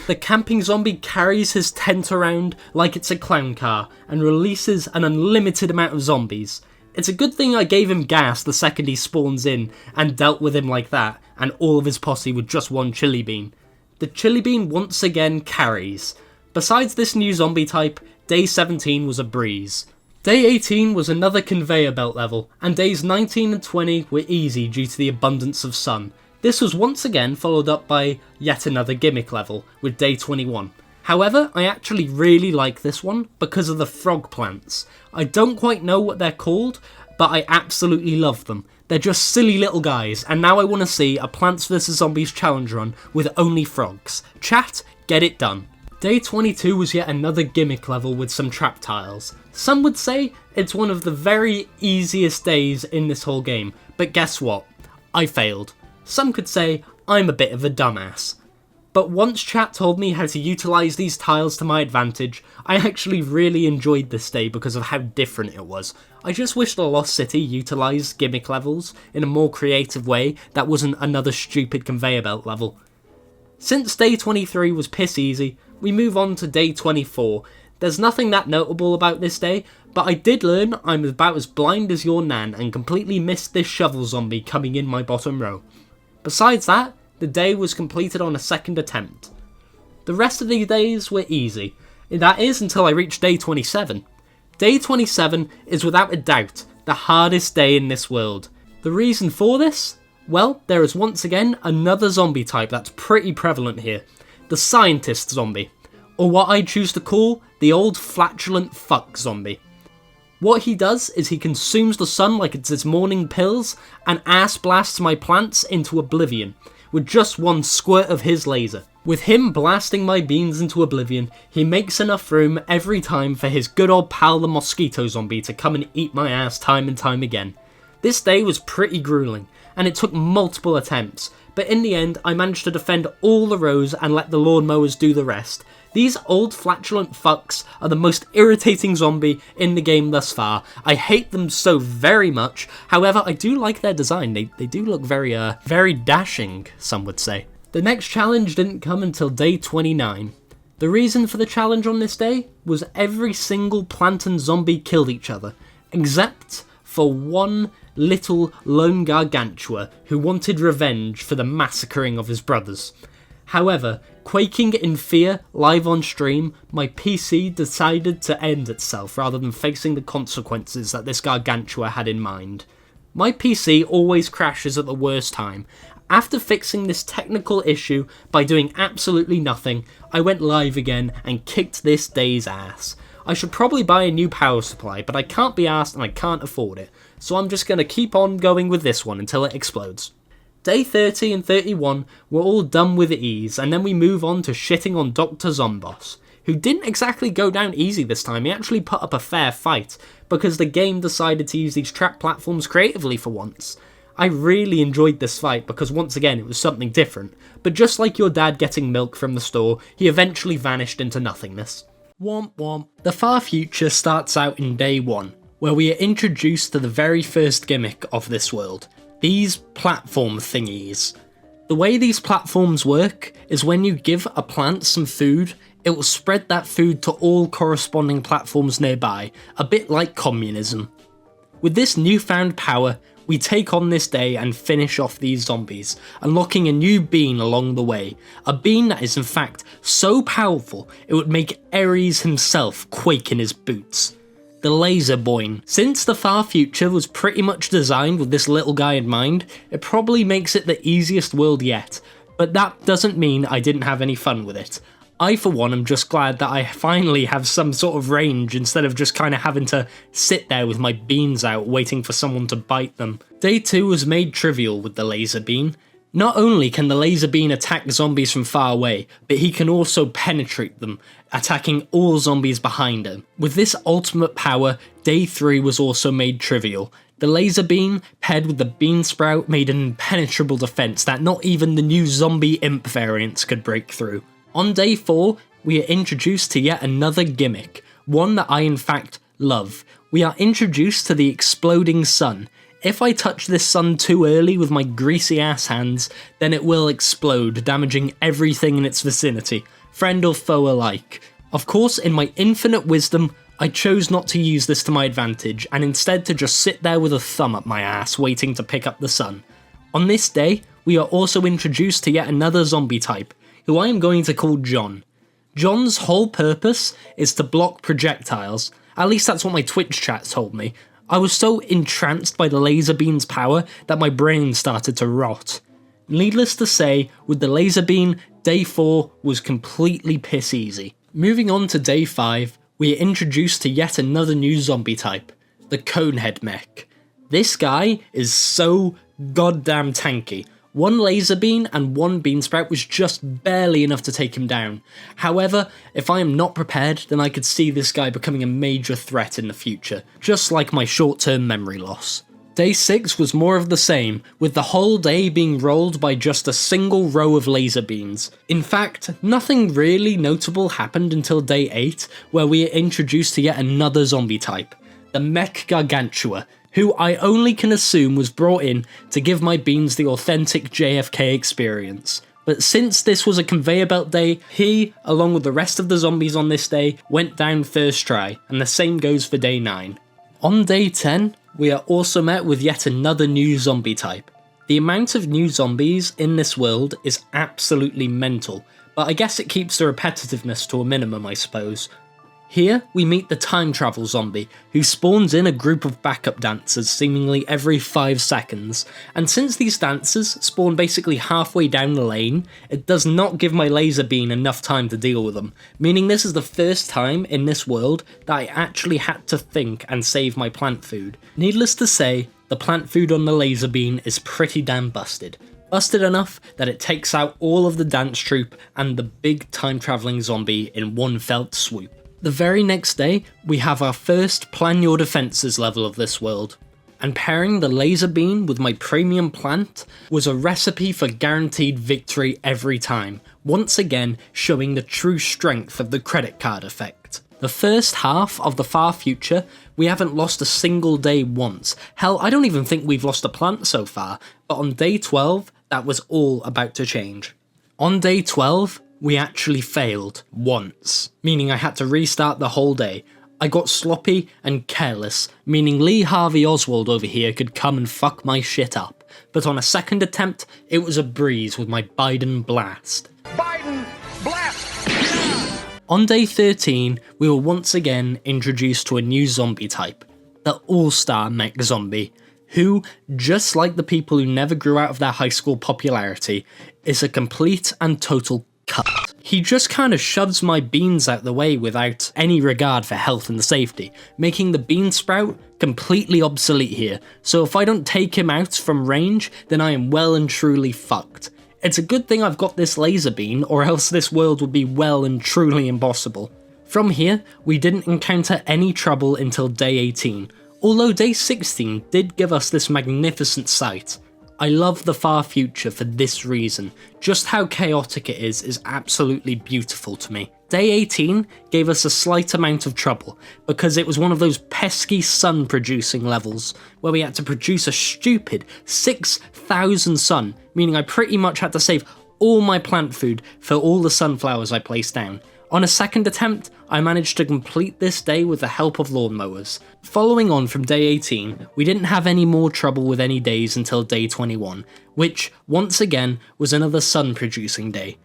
the camping zombie carries his tent around like it's a clown car, and releases an unlimited amount of zombies. It's a good thing I gave him gas the second he spawns in, and dealt with him like that, and all of his posse with just one chili bean. The chili bean once again carries. Besides this new zombie type, day 17 was a breeze. Day 18 was another conveyor belt level, and days 19 and 20 were easy due to the abundance of sun. This was once again followed up by yet another gimmick level, with day 21. However, I actually really like this one because of the frog plants. I don't quite know what they're called, but I absolutely love them. They're just silly little guys, and now I want to see a Plants vs Zombies challenge run with only frogs. Chat, get it done. Day 22 was yet another gimmick level with some trap tiles. Some would say it's one of the very easiest days in this whole game, but guess what? I failed. Some could say I'm a bit of a dumbass. But once chat told me how to utilise these tiles to my advantage, I actually really enjoyed this day because of how different it was. I just wish the Lost City utilised gimmick levels in a more creative way that wasn't another stupid conveyor belt level. Since day 23 was piss easy, we move on to day 24. There's nothing that notable about this day, but I did learn I'm about as blind as your nan and completely missed this shovel zombie coming in my bottom row. Besides that, the day was completed on a second attempt. The rest of these days were easy. That is until I reached day 27. Day 27 is without a doubt the hardest day in this world. The reason for this? Well, there is once again another zombie type that's pretty prevalent here. The scientist zombie, or what I choose to call the old flatulent fuck zombie. What he does is he consumes the sun like it's his morning pills and ass blasts my plants into oblivion with just one squirt of his laser. With him blasting my beans into oblivion, he makes enough room every time for his good old pal the mosquito zombie to come and eat my ass time and time again. This day was pretty grueling, and it took multiple attempts, but in the end I managed to defend all the rows and let the lawnmowers do the rest. These old flatulent fucks are the most irritating zombie in the game thus far. I hate them so very much, however I do like their design. They do look very dashing, some would say. The next challenge didn't come until day 29. The reason for the challenge on this day was every single plant and zombie killed each other, except for one little lone gargantua who wanted revenge for the massacring of his brothers. However, quaking in fear live on stream, my PC decided to end itself rather than facing the consequences that this gargantua had in mind. My PC always crashes at the worst time. After fixing this technical issue by doing absolutely nothing, I went live again and kicked this day's ass. I should probably buy a new power supply, but I can't be arsed and I can't afford it, so I'm just going to keep on going with this one until it explodes. Day 30 and 31 were all done with ease, and then we move on to shitting on Dr. Zomboss, who didn't exactly go down easy this time. He actually put up a fair fight, because the game decided to use these trap platforms creatively for once. I really enjoyed this fight because once again it was something different, but just like your dad getting milk from the store, he eventually vanished into nothingness. Womp womp. The far future starts out in day 1, where we are introduced to the very first gimmick of this world. These platform thingies. The way these platforms work is when you give a plant some food, it will spread that food to all corresponding platforms nearby, a bit like communism. With this newfound power, we take on this day and finish off these zombies, unlocking a new bean along the way, a bean that is in fact so powerful it would make Ares himself quake in his boots. The Laser Boin. Since the far future was pretty much designed with this little guy in mind, it probably makes it the easiest world yet, but that doesn't mean I didn't have any fun with it. I for one am just glad that I finally have some sort of range instead of just kind of having to sit there with my beans out waiting for someone to bite them. Day 2 was made trivial with the laser beam. Not only can the laser beam attack zombies from far away, but he can also penetrate them, attacking all zombies behind him. With this ultimate power, day 3 was also made trivial. The laser beam, paired with the bean sprout, made an impenetrable defense that not even the new zombie imp variants could break through. On day 4, we are introduced to yet another gimmick, one that I in fact love. We are introduced to the exploding sun. If I touch this sun too early with my greasy ass hands, then it will explode, damaging everything in its vicinity, friend or foe alike. Of course, in my infinite wisdom, I chose not to use this to my advantage, and instead to just sit there with a thumb up my ass waiting to pick up the sun. On this day, we are also introduced to yet another zombie type, who I am going to call John. John's whole purpose is to block projectiles, at least that's what my Twitch chat told me. I was so entranced by the laser beam's power that my brain started to rot. Needless to say, with the laser beam, day 4 was completely piss easy. Moving on to day 5, we are introduced to yet another new zombie type, the Conehead Mech. This guy is so goddamn tanky. One laser beam and one bean sprout was just barely enough to take him down. However, if I am not prepared, then I could see this guy becoming a major threat in the future, just like my short-term memory loss. Day 6 was more of the same, with the whole day being rolled by just a single row of laser beams. In fact, nothing really notable happened until day 8, where we are introduced to yet another zombie type, the Mech Gargantua, who I only can assume was brought in to give my beans the authentic JFK experience. But since this was a conveyor belt day, he, along with the rest of the zombies on this day, went down first try, and the same goes for day 9. On day 10, we are also met with yet another new zombie type. The amount of new zombies in this world is absolutely mental, but I guess it keeps the repetitiveness to a minimum, I suppose. Here, we meet the time travel zombie, who spawns in a group of backup dancers seemingly every 5 seconds, and since these dancers spawn basically halfway down the lane, it does not give my laser beam enough time to deal with them, meaning this is the first time in this world that I actually had to think and save my plant food. Needless to say, the plant food on the laser beam is pretty damn busted. Busted enough that it takes out all of the dance troupe and the big time travelling zombie in one felt swoop. The very next day, we have our first plan your defences level of this world, and pairing the laser beam with my premium plant was a recipe for guaranteed victory every time, once again showing the true strength of the credit card effect. The first half of the far future, we haven't lost a single day once. Hell, I don't even think we've lost a plant so far, but on day 12, that was all about to change. On day 12, we actually failed once, meaning I had to restart the whole day. I got sloppy and careless, meaning Lee Harvey Oswald over here could come and fuck my shit up. But on a second attempt, it was a breeze with my Biden blast. Biden blast! On day 13, we were once again introduced to a new zombie type, the All-Star Mech Zombie, who, just like the people who never grew out of their high school popularity, is a complete and total cut. He just kind of shoves my beans out the way without any regard for health and safety, making the bean sprout completely obsolete here, so if I don't take him out from range, then I am well and truly fucked. It's a good thing I've got this laser beam, or else this world would be well and truly impossible. From here, we didn't encounter any trouble until day 18, although day 16 did give us this magnificent sight. I love the far future for this reason. Just how chaotic it is absolutely beautiful to me. Day 18 gave us a slight amount of trouble, because it was one of those pesky sun producing levels, where we had to produce a stupid 6,000 sun, meaning I pretty much had to save all my plant food for all the sunflowers I placed down. On a second attempt, I managed to complete this day with the help of lawnmowers. Following on from day 18, we didn't have any more trouble with any days until day 21, which, once again, was another sun-producing day.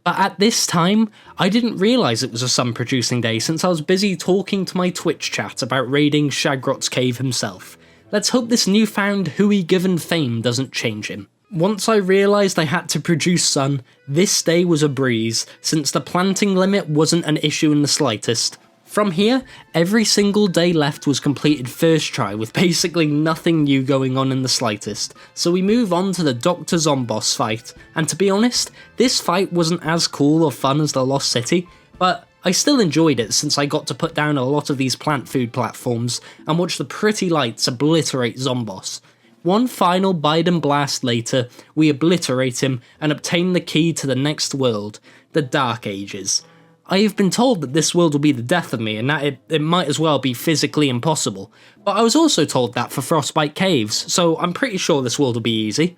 But at this time, I didn't realise it was a sun-producing day since I was busy talking to my Twitch chat about raiding Shagrot's cave himself. Let's hope this newfound Whoie given fame doesn't change him. Once I realised I had to produce sun, this day was a breeze, since the planting limit wasn't an issue in the slightest. From here, every single day left was completed first try with basically nothing new going on in the slightest, so we move on to the Dr. Zomboss fight, and to be honest, this fight wasn't as cool or fun as the Lost City, but I still enjoyed it since I got to put down a lot of these plant food platforms and watch the pretty lights obliterate Zomboss. One final Biden blast later, we obliterate him and obtain the key to the next world, the Dark Ages. I have been told that this world will be the death of me and that it might as well be physically impossible, but I was also told that for Frostbite Caves, so I'm pretty sure this world will be easy.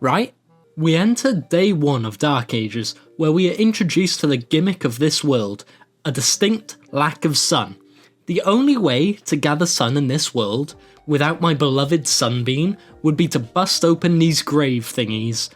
Right? We enter day 1 of Dark Ages, where we are introduced to the gimmick of this world, a distinct lack of sun. The only way to gather sun in this world, without my beloved sunbeam, would be to bust open these grave thingies.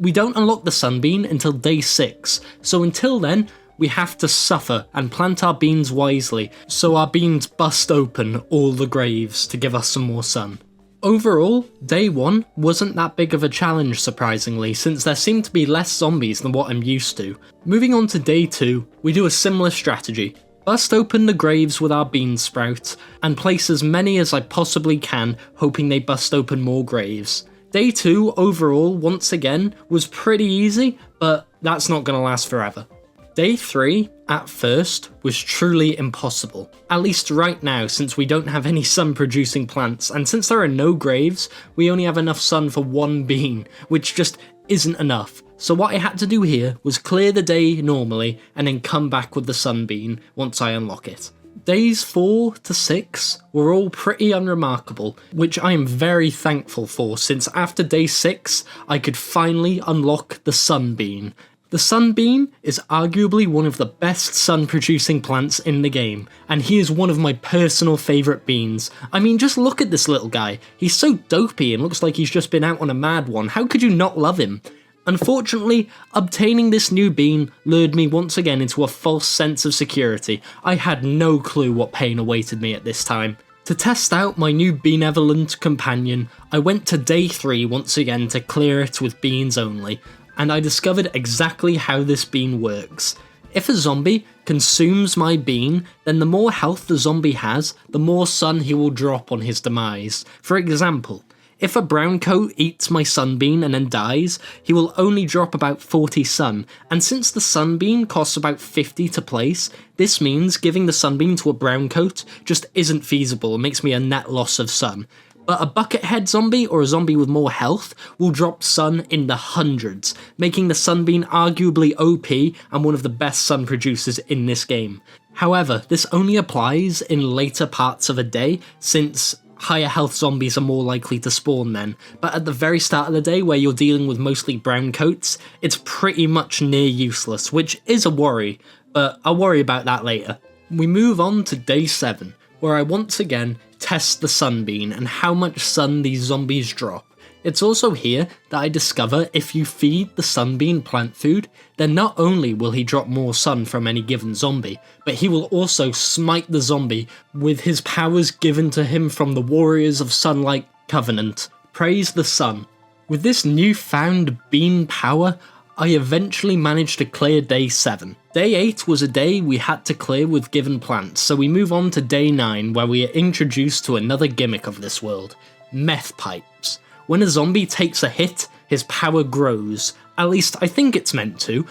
We don't unlock the sunbeam until day 6, so until then, we have to suffer and plant our beans wisely, so our beans bust open all the graves to give us some more sun. Overall, day 1 wasn't that big of a challenge surprisingly, since there seemed to be less zombies than what I'm used to. Moving on to day 2, we do a similar strategy. Bust open the graves with our bean sprouts, and place as many as I possibly can, hoping they bust open more graves. Day 2 overall, once again, was pretty easy, but that's not going to last forever. Day 3, at first, was truly impossible. At least right now, since we don't have any sun-producing plants, and since there are no graves, we only have enough sun for one bean, which just isn't enough. So what I had to do here was clear the day normally, and then come back with the sun bean once I unlock it. Days 4 to 6 were all pretty unremarkable, which I am very thankful for, since after day 6, I could finally unlock the sun bean. The sunbean is arguably one of the best sun-producing plants in the game, and he is one of my personal favourite beans. I mean, just look at this little guy. He's so dopey and looks like he's just been out on a mad one. How could you not love him? Unfortunately, obtaining this new bean lured me once again into a false sense of security. I had no clue what pain awaited me at this time. To test out my new benevolent companion, I went to day 3 once again to clear it with beans only, and I discovered exactly how this bean works. If a zombie consumes my bean, then the more health the zombie has, the more sun he will drop on his demise. For example, if a brown coat eats my sunbean and then dies, he will only drop about 40 sun, and since the sunbean costs about 50 to place, this means giving the sunbean to a brown coat just isn't feasible and makes me a net loss of sun. But a buckethead zombie or a zombie with more health will drop sun in the hundreds, making the sunbean arguably OP and one of the best sun producers in this game. However, this only applies in later parts of a day, since higher health zombies are more likely to spawn then, but at the very start of the day where you're dealing with mostly brown coats, it's pretty much near useless, which is a worry, but I'll worry about that later. We move on to day 7, where I once again test the sunbean and how much sun these zombies drop. It's also here that I discover if you feed the sunbean plant food, then not only will he drop more sun from any given zombie, but he will also smite the zombie with his powers given to him from the Warriors of Sunlight Covenant. Praise the sun. With this newfound bean power, I eventually managed to clear day 7. Day 8 was a day we had to clear with given plants, so we move on to day 9 where we are introduced to another gimmick of this world, meth pipes. When a zombie takes a hit, his power grows. At least I think it's meant to.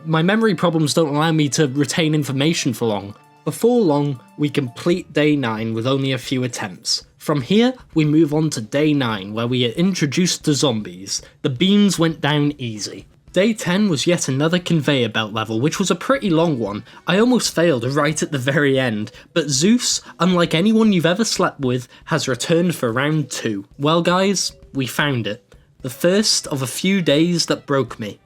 My memory problems don't allow me to retain information for long. Before long, we complete day 9 with only a few attempts. From here, we move on to day 9 where we are introduced to zombies. The beans went down easy. Day 10 was yet another conveyor belt level, which was a pretty long one. I almost failed right at the very end, but Zeus, unlike anyone you've ever slept with, has returned for round 2. Well guys, we found it. The first of a few days that broke me.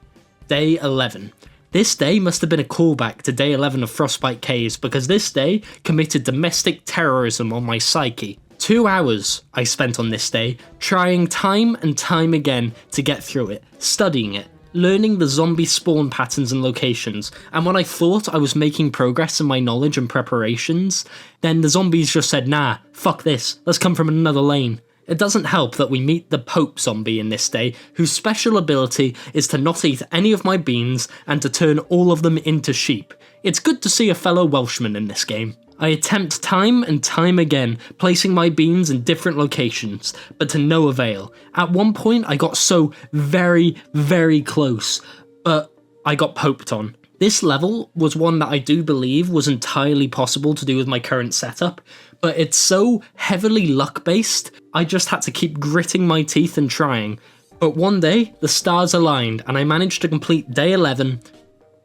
Day 11. This day must have been a callback to day 11 of Frostbite Caves, because this day committed domestic terrorism on my psyche. 2 hours I spent on this day, trying time and time again to get through it, studying it, learning the zombie spawn patterns and locations, and when I thought I was making progress in my knowledge and preparations, then the zombies just said, nah, fuck this, let's come from another lane. It doesn't help that we meet the Pope zombie in this day, whose special ability is to not eat any of my beans and to turn all of them into sheep. It's good to see a fellow Welshman in this game. I attempt time and time again, placing my beans in different locations, but to no avail. At one point I got so very, very close, but I got poked on. This level was one that I do believe was entirely possible to do with my current setup, but it's so heavily luck-based, I just had to keep gritting my teeth and trying. But one day, the stars aligned, and I managed to complete day 11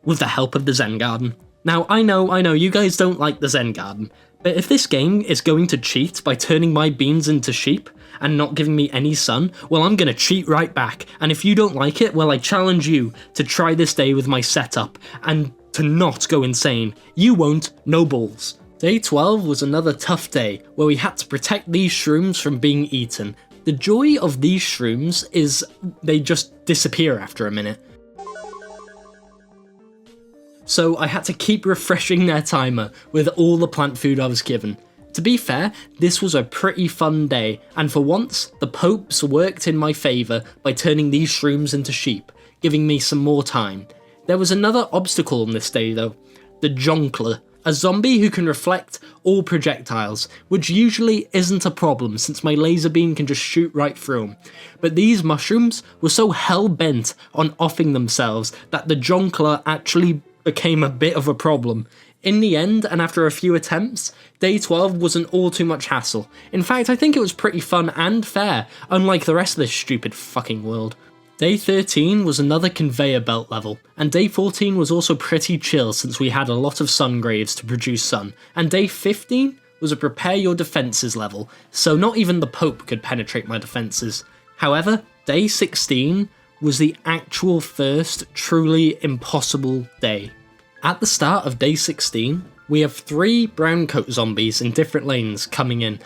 with the help of the Zen Garden. Now, I know, you guys don't like the Zen Garden, but if this game is going to cheat by turning my beans into sheep and not giving me any sun, well, I'm gonna cheat right back, and if you don't like it, well, I challenge you to try this day with my setup, and to not go insane. You won't, no balls. Day 12 was another tough day, where we had to protect these shrooms from being eaten. The joy of these shrooms is they just disappear after a minute. So I had to keep refreshing their timer with all the plant food I was given. To be fair, this was a pretty fun day, and for once, the popes worked in my favour by turning these shrooms into sheep, giving me some more time. There was another obstacle on this day though, the Jonkler, a zombie who can reflect all projectiles, which usually isn't a problem since my laser beam can just shoot right through them. But these mushrooms were so hell-bent on offing themselves that the Jonkler actually became a bit of a problem. In the end, and after a few attempts, day 12 wasn't all too much hassle. In fact, I think it was pretty fun and fair, unlike the rest of this stupid fucking world. Day 13 was another conveyor belt level, and day 14 was also pretty chill since we had a lot of sun graves to produce sun, and day 15 was a prepare your defences level, so not even the Pope could penetrate my defences. However, day 16 was the actual first truly impossible day. At the start of day 16, we have 3 brown coat zombies in different lanes coming in,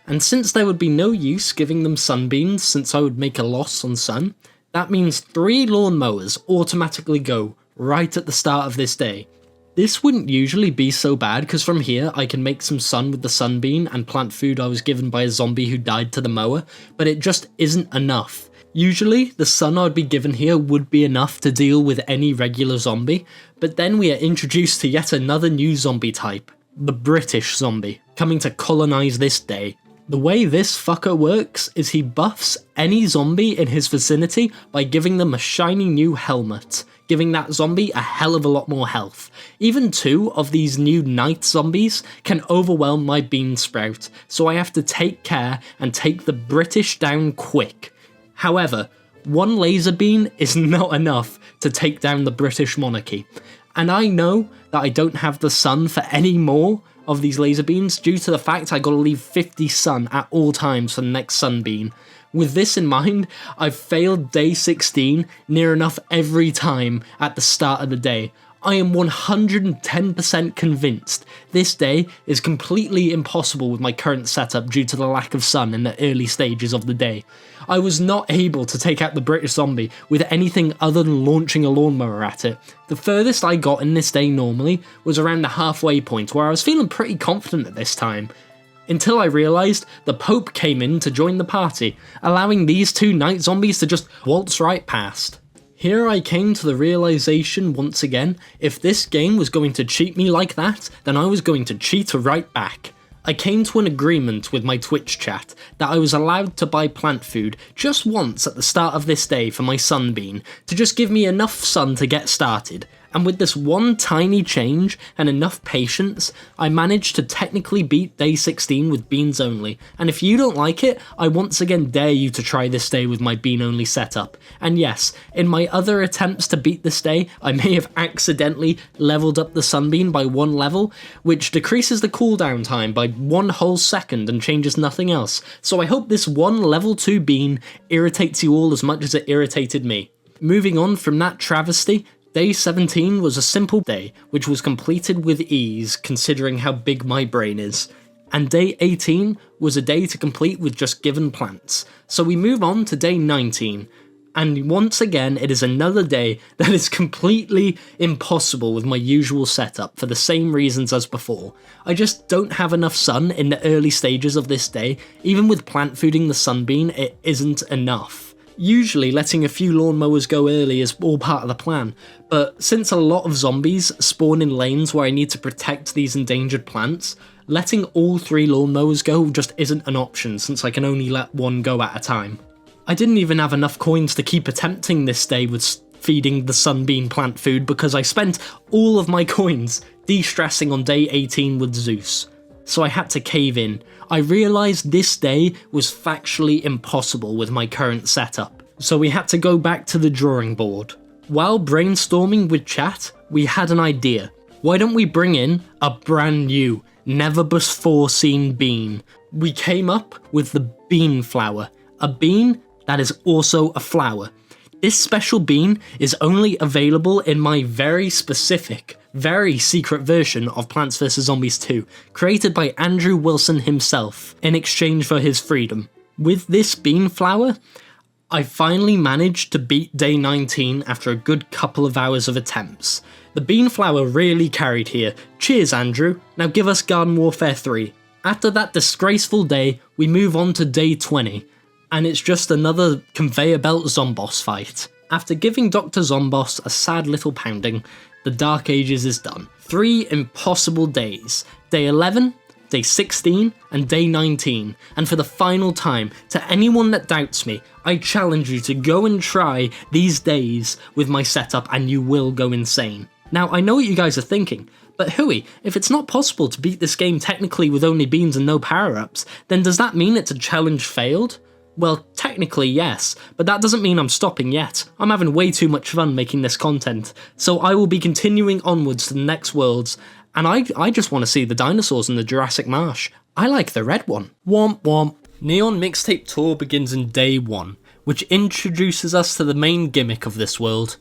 and since there would be no use giving them sunbeams since I would make a loss on sun, that means 3 lawnmowers automatically go right at the start of this day. This wouldn't usually be so bad because from here I can make some sun with the sunbeam and plant food I was given by a zombie who died to the mower, but it just isn't enough. Usually, the sun I'd be given here would be enough to deal with any regular zombie, but then we are introduced to yet another new zombie type, the British zombie, coming to colonise this day. The way this fucker works is he buffs any zombie in his vicinity by giving them a shiny new helmet, giving that zombie a hell of a lot more health. Even 2 of these new night zombies can overwhelm my bean sprout, so I have to take care and take the British down quick. However, 1 laser beam is not enough to take down the British monarchy, and I know that I don't have the sun for any more of these laser beams due to the fact I gotta leave 50 sun at all times for the next sunbeam. With this in mind, I've failed day 16 near enough every time at the start of the day. I am 110% convinced this day is completely impossible with my current setup due to the lack of sun in the early stages of the day. I was not able to take out the British zombie with anything other than launching a lawnmower at it. The furthest I got in this day normally was around the halfway point where I was feeling pretty confident at this time. Until I realised the Pope came in to join the party, allowing these 2 night zombies to just waltz right past. Here I came to the realisation once again, if this game was going to cheat me like that, then I was going to cheat right back. I came to an agreement with my Twitch chat that I was allowed to buy plant food just once at the start of this day for my sunbeam, to just give me enough sun to get started. And with this one tiny change and enough patience, I managed to technically beat day 16 with beans only, and if you don't like it, I once again dare you to try this day with my bean only setup. And yes, in my other attempts to beat this day, I may have accidentally leveled up the sunbeam by 1 level, which decreases the cooldown time by 1 whole second and changes nothing else, so I hope this one level 2 bean irritates you all as much as it irritated me. Moving on from that travesty, day 17 was a simple day, which was completed with ease considering how big my brain is. And day 18 was a day to complete with just given plants. So we move on to day 19. And once again, it is another day that is completely impossible with my usual setup for the same reasons as before. I just don't have enough sun in the early stages of this day. Even with plant fooding the sunbeam, it isn't enough. Usually letting a few lawnmowers go early is all part of the plan, but since a lot of zombies spawn in lanes where I need to protect these endangered plants, letting all 3 lawnmowers go just isn't an option since I can only let 1 go at a time. I didn't even have enough coins to keep attempting this day with feeding the sunbeam plant food because I spent all of my coins de-stressing on day 18 with Zeus. So I had to cave in. I realised this day was factually impossible with my current setup, so we had to go back to the drawing board. While brainstorming with chat, we had an idea. Why don't we bring in a brand new, never before seen bean? We came up with the bean flower, a bean that is also a flower. This special bean is only available in my very specific, very secret version of Plants vs Zombies 2, created by Andrew Wilson himself, in exchange for his freedom. With this bean flower, I finally managed to beat day 19 after a good couple of hours of attempts. The bean flower really carried here. Cheers, Andrew. Now give us Garden Warfare 3. After that disgraceful day, we move on to day 20, and it's just another conveyor belt Zomboss fight. After giving Dr. Zomboss a sad little pounding, the Dark Ages is done. 3 impossible days. Day 11, Day 16, and Day 19. And for the final time, to anyone that doubts me, I challenge you to go and try these days with my setup and you will go insane. Now, I know what you guys are thinking, but Whoie, if it's not possible to beat this game technically with only beans and no power-ups, then does that mean it's a challenge failed? Well, technically yes, but that doesn't mean I'm stopping yet. I'm having way too much fun making this content, so I will be continuing onwards to the next worlds, and I just want to see the dinosaurs in the Jurassic Marsh. I like the red one. Womp womp. Neon Mixtape Tour begins in day 1, which introduces us to the main gimmick of this world,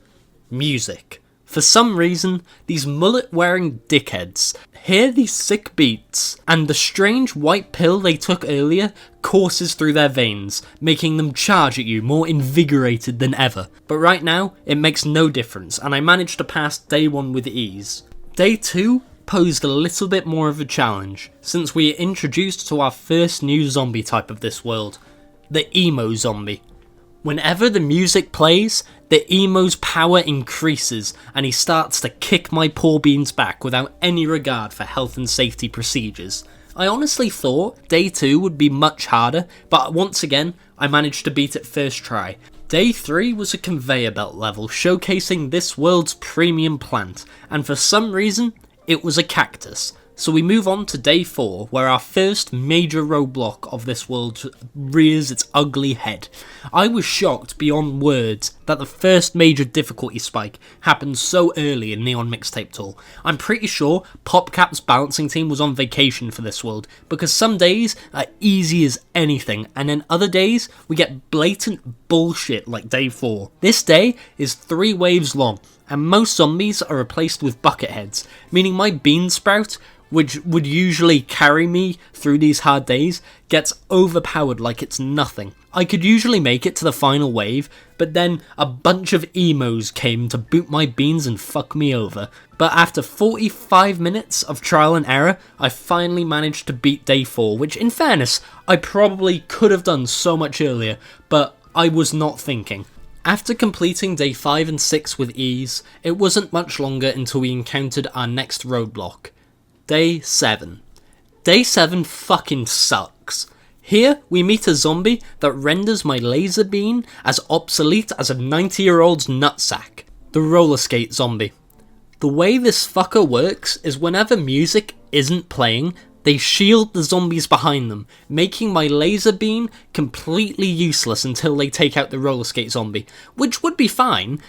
music. For some reason, these mullet-wearing dickheads hear these sick beats, and the strange white pill they took earlier courses through their veins, making them charge at you more invigorated than ever. But right now, it makes no difference, and I managed to pass day 1 with ease. Day 2 posed a little bit more of a challenge, since we are introduced to our first new zombie type of this world, the emo zombie. Whenever the music plays, the emo's power increases and he starts to kick my poor beans back without any regard for health and safety procedures. I honestly thought day 2 would be much harder, but once again, I managed to beat it first try. Day 3 was a conveyor belt level showcasing this world's premium plant, and for some reason, it was a cactus. So we move on to day 4, where our first major roadblock of this world rears its ugly head. I was shocked beyond words that the first major difficulty spike happened so early in Neon Mixtape Tour. I'm pretty sure PopCap's balancing team was on vacation for this world, because some days are easy as anything, and then other days we get blatant bullshit like day 4. This day is 3 waves long, and most zombies are replaced with bucket heads, meaning my bean sprout, which would usually carry me through these hard days, gets overpowered like it's nothing. I could usually make it to the final wave, but then a bunch of emos came to boot my beans and fuck me over. But after 45 minutes of trial and error, I finally managed to beat day 4, which in fairness, I probably could have done so much earlier, but I was not thinking. After completing day 5 and 6 with ease, it wasn't much longer until we encountered our next roadblock. Day 7. Day 7 fucking sucks. Here, we meet a zombie that renders my laser beam as obsolete as a 90-year-old's nutsack. The roller skate zombie. The way this fucker works is whenever music isn't playing, they shield the zombies behind them, making my laser beam completely useless until they take out the roller skate zombie, which would be fine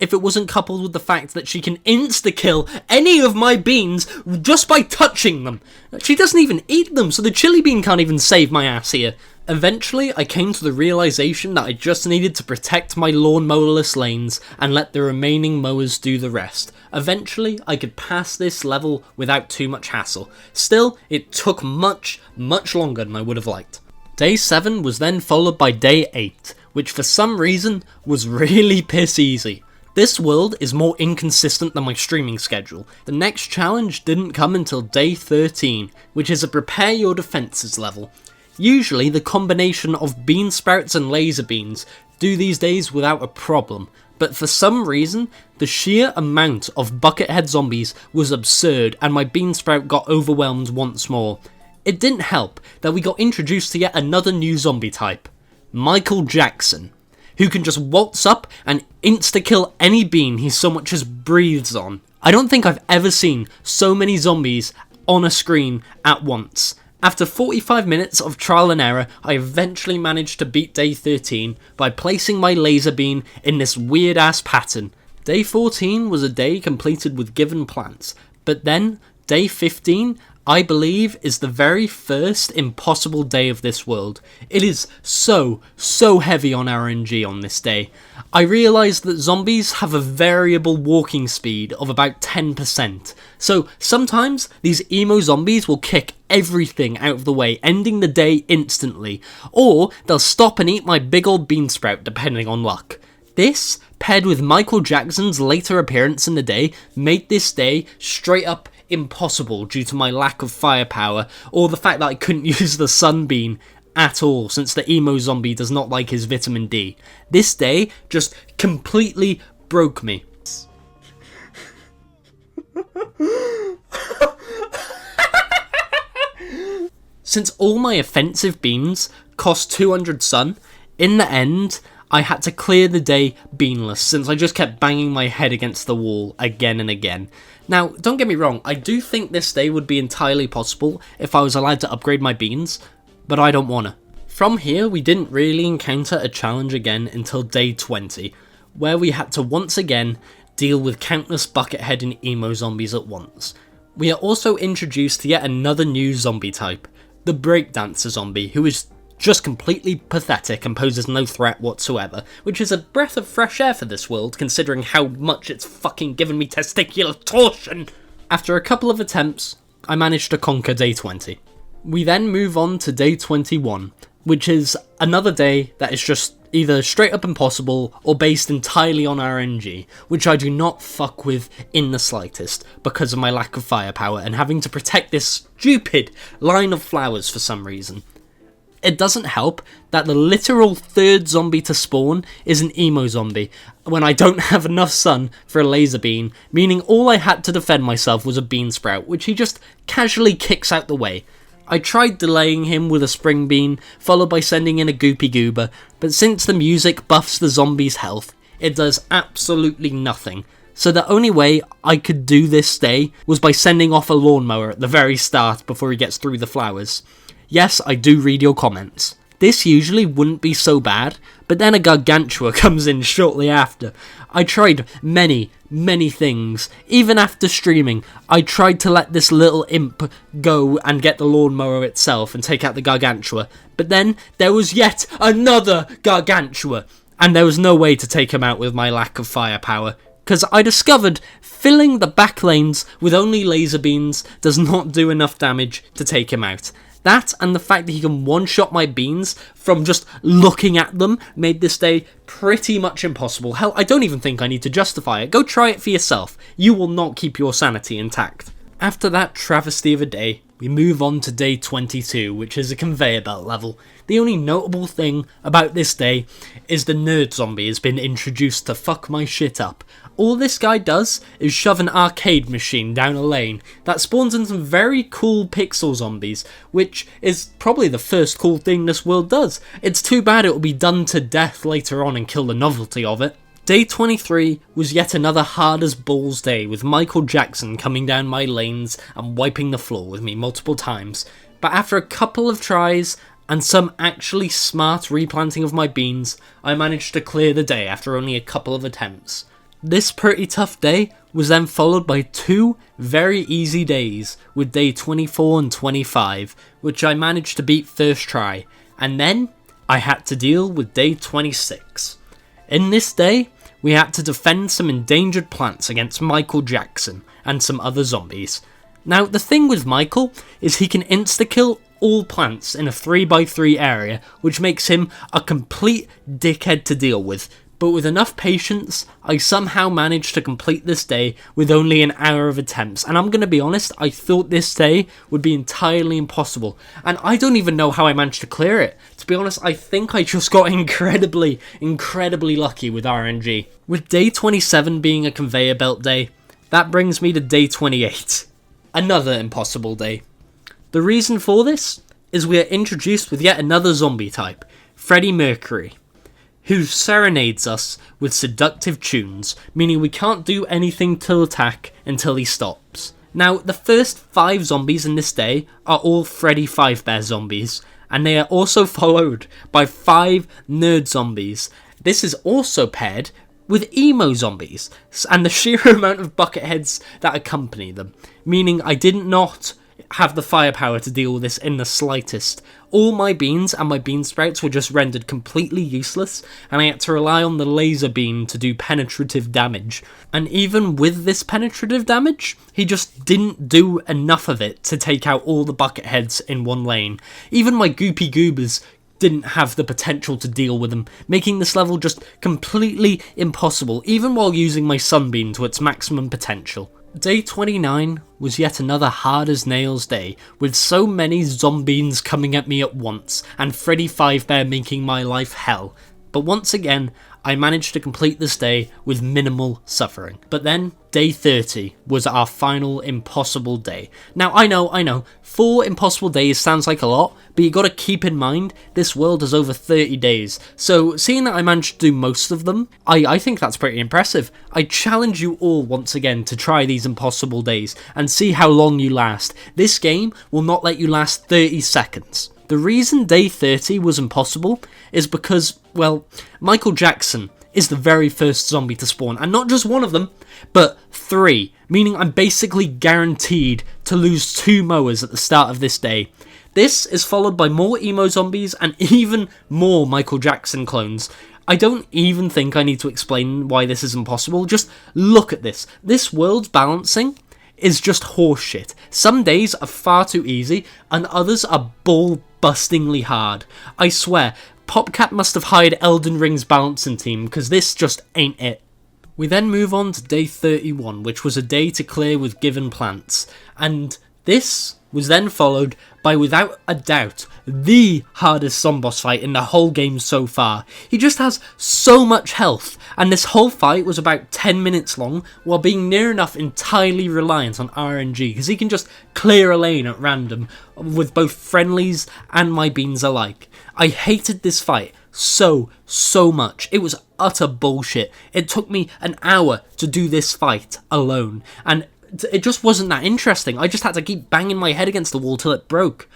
if it wasn't coupled with the fact that she can insta-kill any of my beans just by touching them. She doesn't even eat them, so the chili bean can't even save my ass here. Eventually, I came to the realization that I just needed to protect my lawnmowerless lanes and let the remaining mowers do the rest. Eventually, I could pass this level without too much hassle. Still, it took much longer than I would have liked. Day 7 was then followed by day 8, which for some reason was really piss easy. This world is more inconsistent than my streaming schedule. The next challenge didn't come until day 13, which is a prepare your defences level. Usually the combination of bean sprouts and laser beans do these days without a problem, but for some reason, the sheer amount of buckethead zombies was absurd and my bean sprout got overwhelmed once more. It didn't help that we got introduced to yet another new zombie type, Michael Jackson, who can just waltz up and insta-kill any bean he so much as breathes on. I don't think I've ever seen so many zombies on a screen at once. After 45 minutes of trial and error, I eventually managed to beat day 13 by placing my laser beam in this weird-ass pattern. Day 14 was a day completed with given plants, but then day 15, I believe, is the very first impossible day of this world. It is so heavy on RNG on this day. I realised that zombies have a variable walking speed of about 10%, so sometimes these emo zombies will kick everything out of the way, ending the day instantly, or they'll stop and eat my big old bean sprout depending on luck. This, paired with Michael Jackson's later appearance in the day, made this day straight up impossible due to my lack of firepower, or the fact that I couldn't use the sunbeam at all since the emo zombie does not like his vitamin D. This day just completely broke me. Since all my offensive beans cost 200 sun, in the end, I had to clear the day beanless since I just kept banging my head against the wall again and again. Now, don't get me wrong, I do think this day would be entirely possible if I was allowed to upgrade my beans, but I don't wanna. From here, we didn't really encounter a challenge again until day 20, where we had to once again deal with countless buckethead and emo zombies at once. We are also introduced to yet another new zombie type, the breakdancer zombie, who is just completely pathetic and poses no threat whatsoever, which is a breath of fresh air for this world considering how much it's fucking given me testicular torsion. After a couple of attempts, I managed to conquer day 20. We then move on to day 21, which is another day that is just either straight up impossible or based entirely on RNG, which I do not fuck with in the slightest because of my lack of firepower and having to protect this stupid line of flowers for some reason. It doesn't help that the literal third zombie to spawn is an emo zombie when I don't have enough sun for a laser beam, meaning all I had to defend myself was a bean sprout, which he just casually kicks out the way. I tried delaying him with a spring bean, followed by sending in a goopy goober, but since the music buffs the zombie's health, it does absolutely nothing. So the only way I could do this day was by sending off a lawnmower at the very start before he gets through the flowers. Yes, I do read your comments. This usually wouldn't be so bad, but then a gargantua comes in shortly after. I tried many things. Even after streaming, I tried to let this little imp go and get the lawnmower itself and take out the gargantua, but then there was yet another gargantua, and there was no way to take him out with my lack of firepower, because I discovered filling the back lanes with only laser beams does not do enough damage to take him out. That and the fact that he can one-shot my beans from just looking at them made this day pretty much impossible. Hell, I don't even think I need to justify it. Go try it for yourself. You will not keep your sanity intact. After that travesty of a day, we move on to day 22, which is a conveyor belt level. The only notable thing about this day is the nerd zombie has been introduced to fuck my shit up. All this guy does is shove an arcade machine down a lane that spawns in some very cool pixel zombies, which is probably the first cool thing this world does. It's too bad it will be done to death later on and kill the novelty of it. Day 23 was yet another hard as balls day, with Michael Jackson coming down my lanes and wiping the floor with me multiple times, but after a couple of tries and some actually smart replanting of my beans, I managed to clear the day after only a couple of attempts. This pretty tough day was then followed by two very easy days with day 24 and 25, which I managed to beat first try, and then I had to deal with day 26. In this day, we had to defend some endangered plants against Michael Jackson and some other zombies. Now, the thing with Michael is he can insta-kill all plants in a 3x3 area, which makes him a complete dickhead to deal with. But with enough patience, I somehow managed to complete this day with only an hour of attempts. And I'm going to be honest, I thought this day would be entirely impossible. And I don't even know how I managed to clear it. To be honest, I think I just got incredibly lucky with RNG. With day 27 being a conveyor belt day, that brings me to day 28. Another impossible day. The reason for this is we are introduced with yet another zombie type, Freddie Mercury, who serenades us with seductive tunes, meaning we can't do anything to attack until he stops. Now, the first 5 zombies in this day are all Freddy Fazbear zombies, and they are also followed by 5 nerd zombies. This is also paired with emo zombies, and the sheer amount of bucket heads that accompany them, meaning I did not have the firepower to deal with this in the slightest. All my beans and my bean sprouts were just rendered completely useless, and I had to rely on the laser beam to do penetrative damage. And even with this penetrative damage, he just didn't do enough of it to take out all the bucket heads in one lane. Even my goopy goobers didn't have the potential to deal with them, making this level just completely impossible, even while using my sunbeam to its maximum potential. Day 29 was yet another hard as nails day, with so many zombies coming at me at once, and Freddy Fazbear making my life hell. But once again, I managed to complete this day with minimal suffering. But then, day 30 was our final impossible day. Now, I know, 4 impossible days sounds like a lot, but you gotta keep in mind, this world is over 30 days. So, seeing that I managed to do most of them, I think that's pretty impressive. I challenge you all once again to try these impossible days, and see how long you last. This game will not let you last 30 seconds. The reason day 30 was impossible is because, well, Michael Jackson is the very first zombie to spawn, and not just one of them, but 3, meaning I'm basically guaranteed to lose 2 mowers at the start of this day. This is followed by more emo zombies and even more Michael Jackson clones. I don't even think I need to explain why this is impossible, just look at this. This world's balancing is just horseshit. Some days are far too easy, and others are ball-bustingly hard. I swear, PopCap must have hired Elden Ring's balancing team, because this just ain't it. We then move on to day 31, which was a day to clear with given plants, and this was then followed by, without a doubt, the hardest boss fight in the whole game so far. He just has so much health, and this whole fight was about 10 minutes long, while being near enough entirely reliant on RNG, because he can just clear a lane at random, with both friendlies and my beans alike. I hated this fight so much. It was utter bullshit. It took me an hour to do this fight alone, and it just wasn't that interesting. I just had to keep banging my head against the wall till it broke.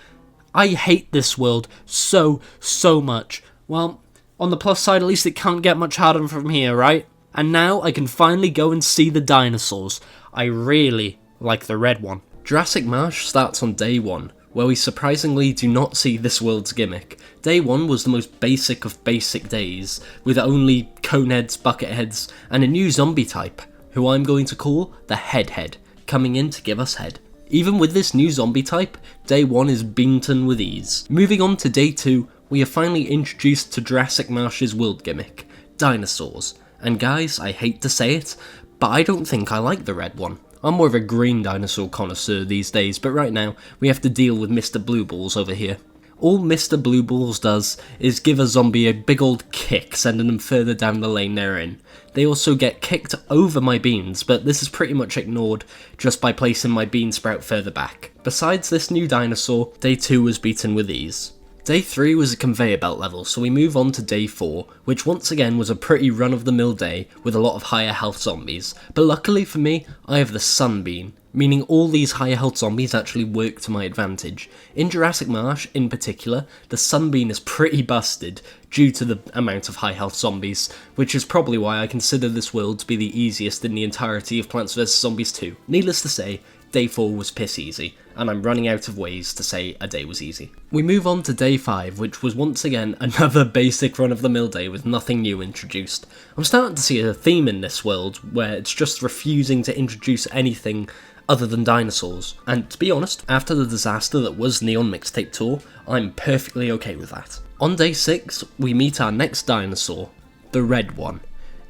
I hate this world so much. Well, on the plus side, at least it can't get much harder from here, right? And now I can finally go and see the dinosaurs. I really like the red one. Jurassic Marsh starts on day 1, where we surprisingly do not see this world's gimmick. Day 1 was the most basic of basic days, with only coneheads, bucketheads, and a new zombie type, who I'm going to call the Headhead, coming in to give us head. Even with this new zombie type, day 1 is beaten with ease. Moving on to day 2, we are finally introduced to Jurassic Marsh's world gimmick, dinosaurs. And guys, I hate to say it, but I don't think I like the red one. I'm more of a green dinosaur connoisseur these days, but right now, we have to deal with Mr. Blue Balls over here. All Mr. Blue Balls does is give a zombie a big old kick, sending them further down the lane they're in. They also get kicked over my beans, but this is pretty much ignored just by placing my bean sprout further back. Besides this new dinosaur, day 2 was beaten with ease. Day 3 was a conveyor belt level, so we move on to day 4, which once again was a pretty run-of-the-mill day with a lot of higher health zombies, but luckily for me, I have the Sunbeam, meaning all these higher health zombies actually work to my advantage. In Jurassic Marsh, in particular, the Sunbeam is pretty busted due to the amount of high health zombies, which is probably why I consider this world to be the easiest in the entirety of Plants vs Zombies 2. Needless to say, day 4 was piss easy, and I'm running out of ways to say a day was easy. We move on to day 5, which was once again another basic run-of-the-mill day with nothing new introduced. I'm starting to see a theme in this world where it's just refusing to introduce anything other than dinosaurs, and to be honest, after the disaster that was Neon Mixtape Tour, I'm perfectly okay with that. On day 6, we meet our next dinosaur, the red one.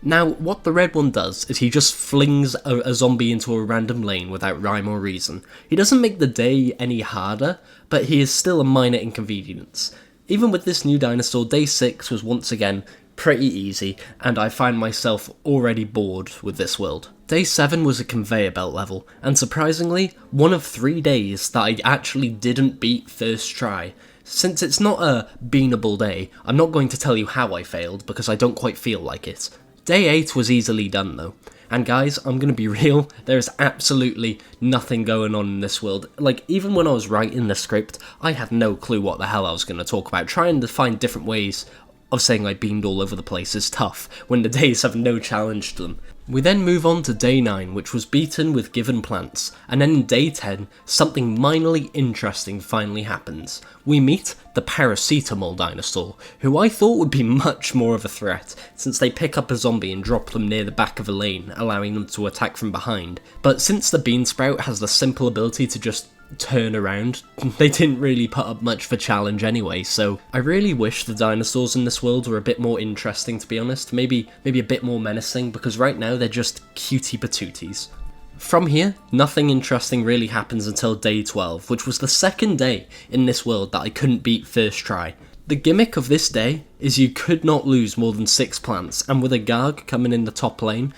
Now, what the red one does is he just flings a zombie into a random lane without rhyme or reason. He doesn't make the day any harder, but he is still a minor inconvenience. Even with this new dinosaur, day 6 was once again pretty easy, and I find myself already bored with this world. Day 7 was a conveyor belt level, and surprisingly, one of 3 days that I actually didn't beat first try. Since it's not a beanable day, I'm not going to tell you how I failed, because I don't quite feel like it. Day 8 was easily done though, and guys, I'm gonna be real, there is absolutely nothing going on in this world. Like, even when I was writing the script, I had no clue what the hell I was gonna talk about. Trying to find different ways of saying I beamed all over the place is tough, when the days have no challenge to them. We then move on to day 9, which was beaten with given plants, and then in day 10, something minorly interesting finally happens. We meet the paracetamol dinosaur, who I thought would be much more of a threat, since they pick up a zombie and drop them near the back of a lane, allowing them to attack from behind. But since the bean sprout has the simple ability to just turn around, they didn't really put up much of a challenge anyway, so I really wish the dinosaurs in this world were a bit more interesting, to be honest. Maybe a bit more menacing, because right now they're just cutie patooties. From here, nothing interesting really happens until day 12, which was the second day in this world that I couldn't beat first try. The gimmick of this day is you could not lose more than 6 plants, and with a Garg coming in the top lane,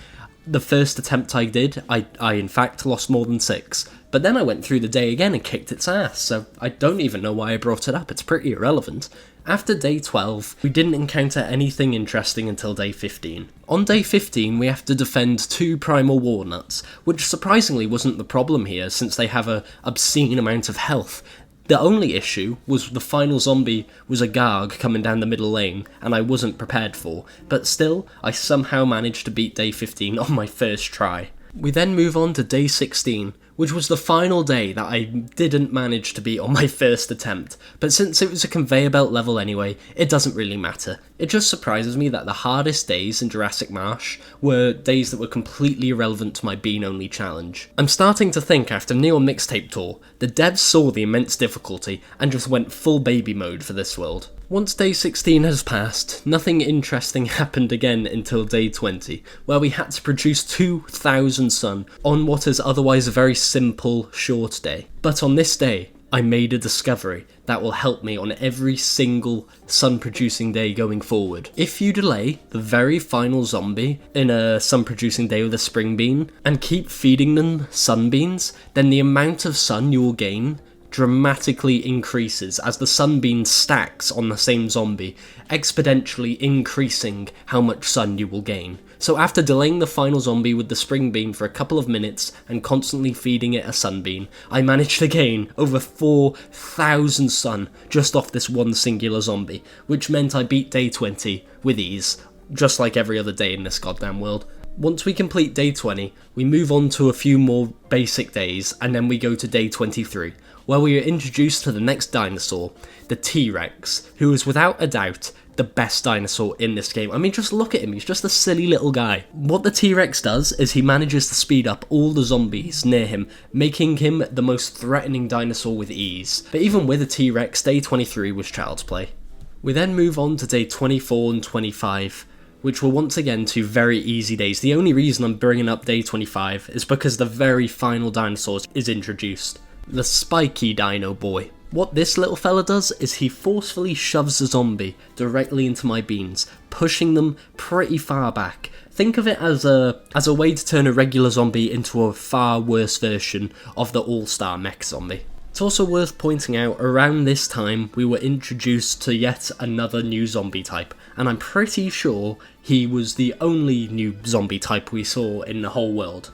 the first attempt I did, I in fact lost more than 6. But then I went through the day again and kicked its ass, so I don't even know why I brought it up, it's pretty irrelevant. After day 12, we didn't encounter anything interesting until day 15. On day 15, we have to defend 2 primal walnuts, which surprisingly wasn't the problem here since they have an obscene amount of health. The only issue was the final zombie was a Garg coming down the middle lane, and I wasn't prepared for, but still, I somehow managed to beat day 15 on my first try. We then move on to day 16, which was the final day that I didn't manage to beat on my first attempt, but since it was a conveyor belt level anyway, it doesn't really matter. It just surprises me that the hardest days in Jurassic Marsh were days that were completely irrelevant to my bean-only challenge. I'm starting to think after Neon Mixtape Tour, the devs saw the immense difficulty and just went full baby mode for this world. Once day 16 has passed, nothing interesting happened again until day 20, where we had to produce 2,000 sun on what is otherwise a very simple, short day. But on this day, I made a discovery that will help me on every single sun-producing day going forward. If you delay the very final zombie in a sun-producing day with a spring bean, and keep feeding them sunbeans, then the amount of sun you will gain dramatically increases as the sunbeam stacks on the same zombie, exponentially increasing how much sun you will gain. So after delaying the final zombie with the spring bean for a couple of minutes and constantly feeding it a sunbeam, I managed to gain over 4,000 sun just off this one singular zombie, which meant I beat day 20 with ease, just like every other day in this goddamn world. Once we complete day 20, we move on to a few more basic days, and then we go to day 23, where we are introduced to the next dinosaur, the T-Rex, who is without a doubt the best dinosaur in this game. I mean, just look at him, he's just a silly little guy. What the T-Rex does is he manages to speed up all the zombies near him, making him the most threatening dinosaur with ease. But even with a T-Rex, day 23 was child's play. We then move on to day 24 and 25, which were once again 2 very easy days. The only reason I'm bringing up day 25 is because the very final dinosaur is introduced. The spiky dino boy. What this little fella does is he forcefully shoves a zombie directly into my beans, pushing them pretty far back. Think of it as a way to turn a regular zombie into a far worse version of the all-star mech zombie. It's also worth pointing out, around this time we were introduced to yet another new zombie type, and I'm pretty sure he was the only new zombie type we saw in the whole world,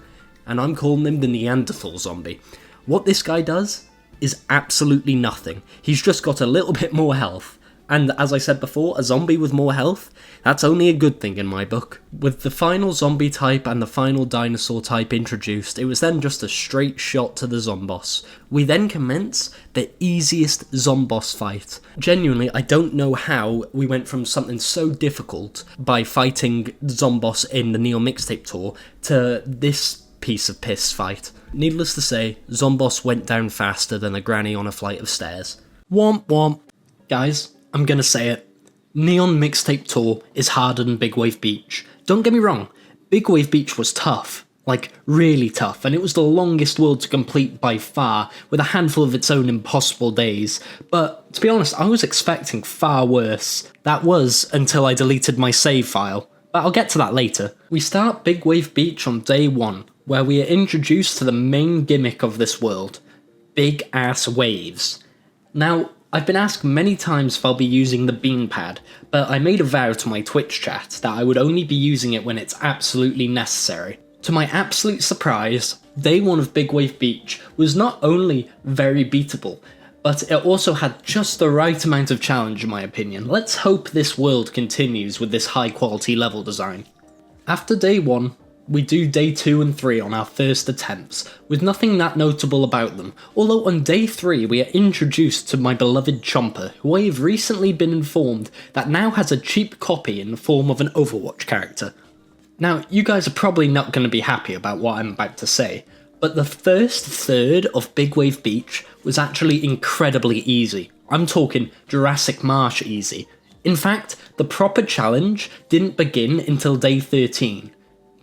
and I'm calling him the Neanderthal zombie. What this guy does is absolutely nothing. He's just got a little bit more health. And as I said before, a zombie with more health, that's only a good thing in my book. With the final zombie type and the final dinosaur type introduced, it was then just a straight shot to the Zomboss. We then commence the easiest Zomboss fight. Genuinely, I don't know how we went from something so difficult by fighting Zomboss in the Neon Mixtape Tour to this piece of piss fight. Needless to say, Zomboss went down faster than a granny on a flight of stairs. Womp womp. Guys, I'm gonna say it. Neon Mixtape Tour is harder than Big Wave Beach. Don't get me wrong, Big Wave Beach was tough. Like, really tough, and it was the longest world to complete by far, with a handful of its own impossible days. But, to be honest, I was expecting far worse. That was until I deleted my save file. But I'll get to that later. We start Big Wave Beach on day 1, where we are introduced to the main gimmick of this world, big ass waves. Now, I've been asked many times if I'll be using the bean pad, but I made a vow to my Twitch chat that I would only be using it when it's absolutely necessary. To my absolute surprise, day 1 of Big Wave Beach was not only very beatable, but it also had just the right amount of challenge in my opinion. Let's hope this world continues with this high quality level design. After day 1, we do day 2 and 3 on our first attempts, with nothing that notable about them, although on day 3 we are introduced to my beloved Chomper, who I have recently been informed that now has a cheap copy in the form of an Overwatch character. Now, you guys are probably not going to be happy about what I'm about to say, but the first third of Big Wave Beach was actually incredibly easy. I'm talking Jurassic Marsh easy. In fact, the proper challenge didn't begin until day 13.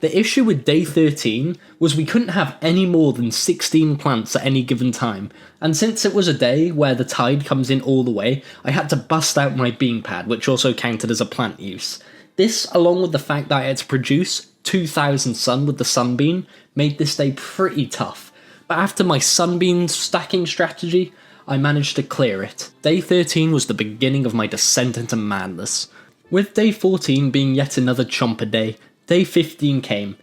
The issue with day 13 was we couldn't have any more than 16 plants at any given time, and since it was a day where the tide comes in all the way, I had to bust out my bean pad, which also counted as a plant use. This, along with the fact that I had to produce 2,000 sun with the sunbeam, made this day pretty tough, but after my sunbeam stacking strategy, I managed to clear it. Day 13 was the beginning of my descent into madness. With day 14 being yet another chomper day, day 15 came.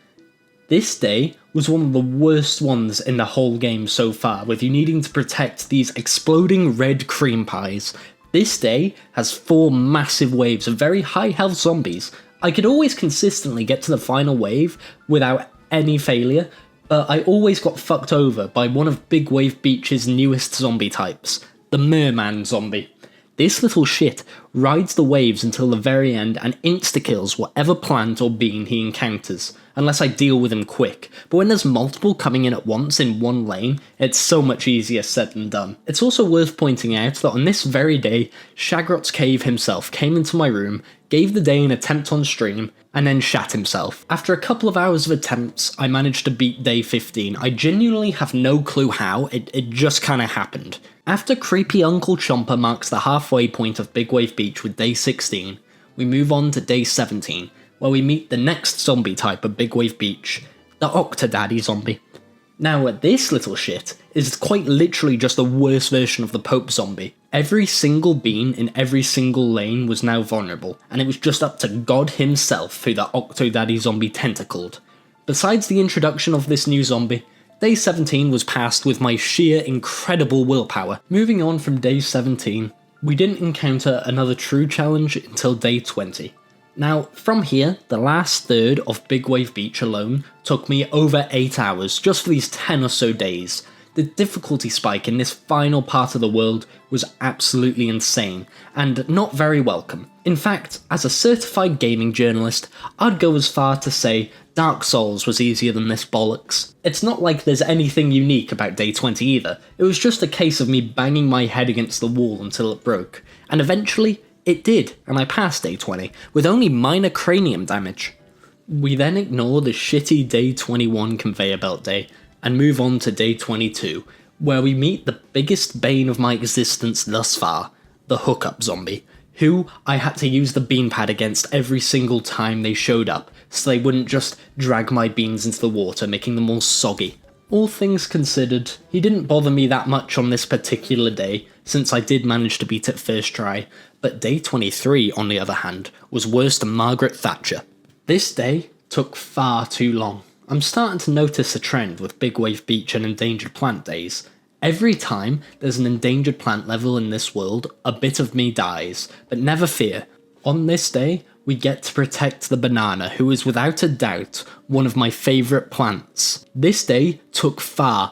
This day was one of the worst ones in the whole game so far, with you needing to protect these exploding red cream pies. This day has 4 massive waves of very high health zombies. I could always consistently get to the final wave without any failure, but I always got fucked over by one of Big Wave Beach's newest zombie types, the Merman zombie. This little shit rides the waves until the very end and insta-kills whatever plant or bean he encounters, unless I deal with him quick, but when there's multiple coming in at once in one lane, it's so much easier said than done. It's also worth pointing out that on this very day, Shagrot's Cave himself came into my room, gave the day an attempt on stream, and then shat himself. After a couple of hours of attempts, I managed to beat day 15. I genuinely have no clue how, it just kinda happened. After Creepy Uncle Chomper marks the halfway point of Big Wave Beach with day 16, we move on to day 17, where we meet the next zombie type of Big Wave Beach, the Octodaddy zombie. Now, this little shit is quite literally just the worst version of the Pope zombie. Every single bean in every single lane was now vulnerable, and it was just up to God himself who the Octodaddy zombie tentacled. Besides the introduction of this new zombie, day 17 was passed with my sheer incredible willpower. Moving on from day 17, we didn't encounter another true challenge until day 20. Now, from here, the last third of Big Wave Beach alone took me over 8 hours just for these 10 or so days. The difficulty spike in this final part of the world was absolutely insane, and not very welcome. In fact, as a certified gaming journalist, I'd go as far to say Dark Souls was easier than this bollocks. It's not like there's anything unique about day 20 either, it was just a case of me banging my head against the wall until it broke, and eventually, it did, and I passed day 20, with only minor cranium damage. We then ignore the shitty day 21 conveyor belt day, and move on to day 22, where we meet the biggest bane of my existence thus far, the hookup zombie, who I had to use the bean pad against every single time they showed up, so they wouldn't just drag my beans into the water, making them all soggy. All things considered, he didn't bother me that much on this particular day, since I did manage to beat it first try, but day 23, on the other hand, was worse than Margaret Thatcher. This day took far too long. I'm starting to notice a trend with Big Wave Beach and endangered plant days. Every time there's an endangered plant level in this world, a bit of me dies, but never fear. On this day, we get to protect the banana, who is without a doubt one of my favourite plants. This day took far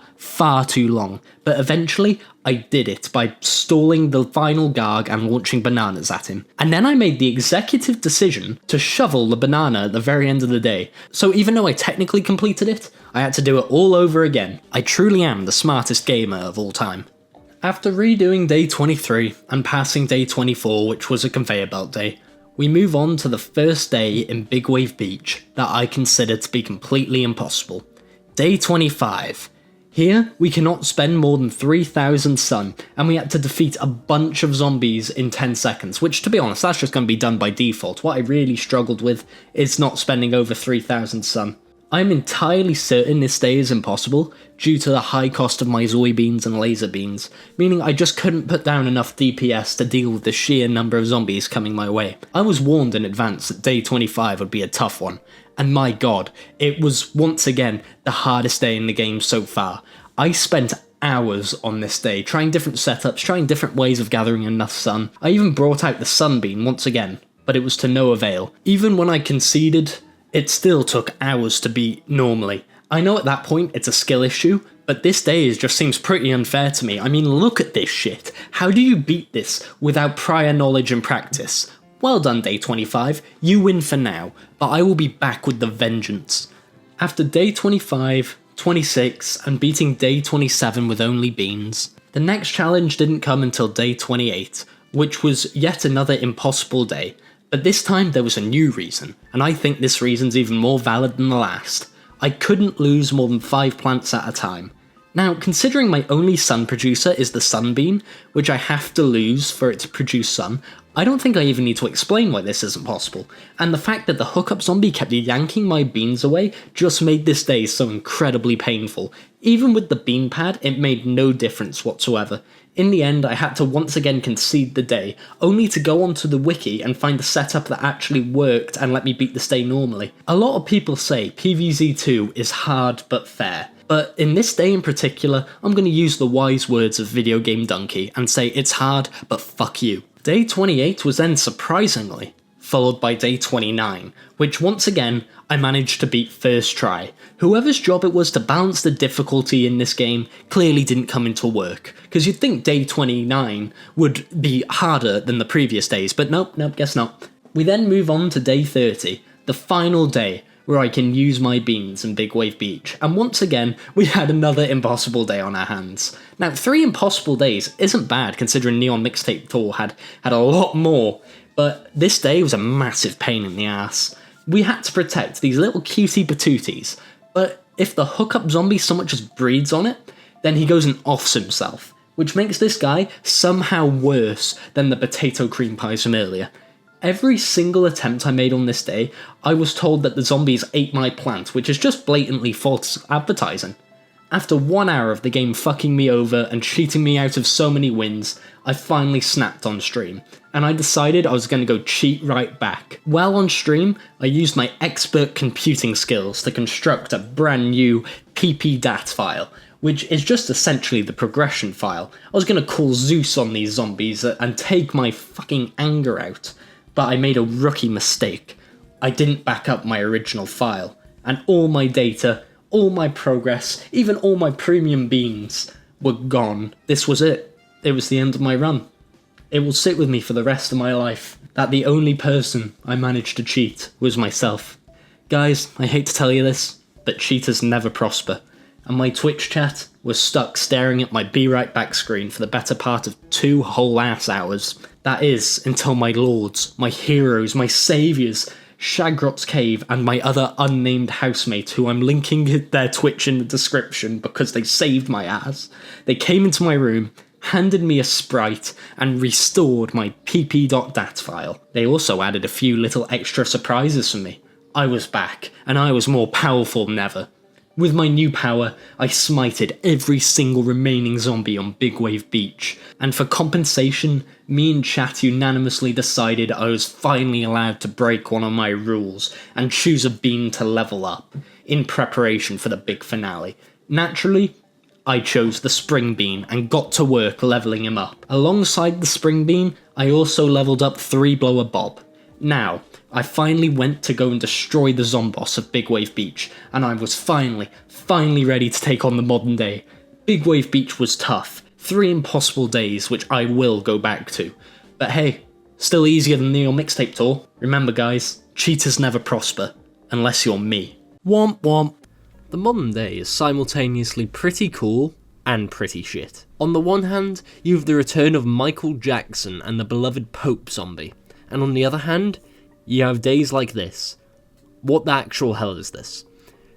too long, but eventually I did it by stalling the final Garg and launching bananas at him. And then I made the executive decision to shovel the banana at the very end of the day, so even though I technically completed it, I had to do it all over again. I truly am the smartest gamer of all time. After redoing day 23 and passing day 24, which was a conveyor belt day, we move on to the first day in Big Wave Beach that I consider to be completely impossible. Day 25. Here, we cannot spend more than 3,000 sun, and we had to defeat a bunch of zombies in 10 seconds, which, to be honest, that's just going to be done by default. What I really struggled with is not spending over 3,000 sun. I'm entirely certain this day is impossible, due to the high cost of my Whoie beans and laser beans, meaning I just couldn't put down enough DPS to deal with the sheer number of zombies coming my way. I was warned in advance that day 25 would be a tough one, and my god, it was once again the hardest day in the game so far. I spent hours on this day, trying different setups, trying different ways of gathering enough sun. I even brought out the sunbeam once again, but it was to no avail. Even when I conceded, it still took hours to beat normally. I know at that point it's a skill issue, but this day just seems pretty unfair to me. I mean, look at this shit. How do you beat this without prior knowledge and practice? Well done, day 25. You win for now, but I will be back with the vengeance. After day 25, 26, and beating day 27 with only beans, the next challenge didn't come until day 28, which was yet another impossible day. But this time there was a new reason, and I think this reason's even more valid than the last. I couldn't lose more than 5 plants at a time. Now, considering my only sun producer is the sunbean, which I have to lose for it to produce sun, I don't think I even need to explain why this isn't possible, and the fact that the hookup zombie kept yanking my beans away just made this day so incredibly painful. Even with the bean pad, it made no difference whatsoever. In the end, I had to once again concede the day, only to go onto the wiki and find a setup that actually worked and let me beat this day normally. A lot of people say PvZ2 is hard but fair, but in this day in particular, I'm going to use the wise words of Video Game Donkey and say it's hard, but fuck you. Day 28 was then surprisingly followed by day 29, which once again I managed to beat first try. Whoever's job it was to balance the difficulty in this game clearly didn't come into work, because you'd think day 29 would be harder than the previous days, but nope, guess not. We then move on to day 30, the final day, where I can use my beans in Big Wave Beach, and once again, we had another impossible day on our hands. Now, 3 impossible days isn't bad considering Neon Mixtape Tour had a lot more, but this day was a massive pain in the ass. We had to protect these little cutie patooties, but if the hookup zombie so much as breathes on it, then he goes and offs himself, which makes this guy somehow worse than the potato cream pies from earlier. Every single attempt I made on this day, I was told that the zombies ate my plant, which is just blatantly false advertising. After 1 hour of the game fucking me over and cheating me out of so many wins, I finally snapped on stream, and I decided I was going to go cheat right back. While on stream, I used my expert computing skills to construct a brand new ppdat file, which is just essentially the progression file. I was going to call Zeus on these zombies and take my fucking anger out, but I made a rookie mistake. I didn't back up my original file, and all my data, all my progress, even all my premium beans were gone. This was it. It was the end of my run. It will sit with me for the rest of my life that the only person I managed to cheat was myself. Guys, I hate to tell you this, but cheaters never prosper, and my Twitch chat was stuck staring at my Be Right Back screen for the better part of 2 whole ass hours. That is, until my lords, my heroes, my saviours, Shagrot's Cave, and my other unnamed housemate, who I'm linking their Twitch in the description because they saved my ass. They came into my room, handed me a sprite, and restored my pp.dat file. They also added a few little extra surprises for me. I was back, and I was more powerful than ever. With my new power, I smited every single remaining zombie on Big Wave Beach, and for compensation, me and chat unanimously decided I was finally allowed to break one of my rules and choose a bean to level up, in preparation for the big finale. Naturally, I chose the spring bean and got to work leveling him up. Alongside the spring bean, I also leveled up 3-blower Bob. Now, I finally went to go and destroy the zomboss of Big Wave Beach, and I was finally ready to take on the modern day. Big Wave Beach was tough, 3 impossible days which I will go back to. But hey, still easier than Neon Mixtape Tour. Remember guys, cheaters never prosper, unless you're me. Womp womp. The modern day is simultaneously pretty cool and pretty shit. On the one hand, you have the return of Michael Jackson and the beloved Pope zombie, and on the other hand, you have days like this. What the actual hell is this?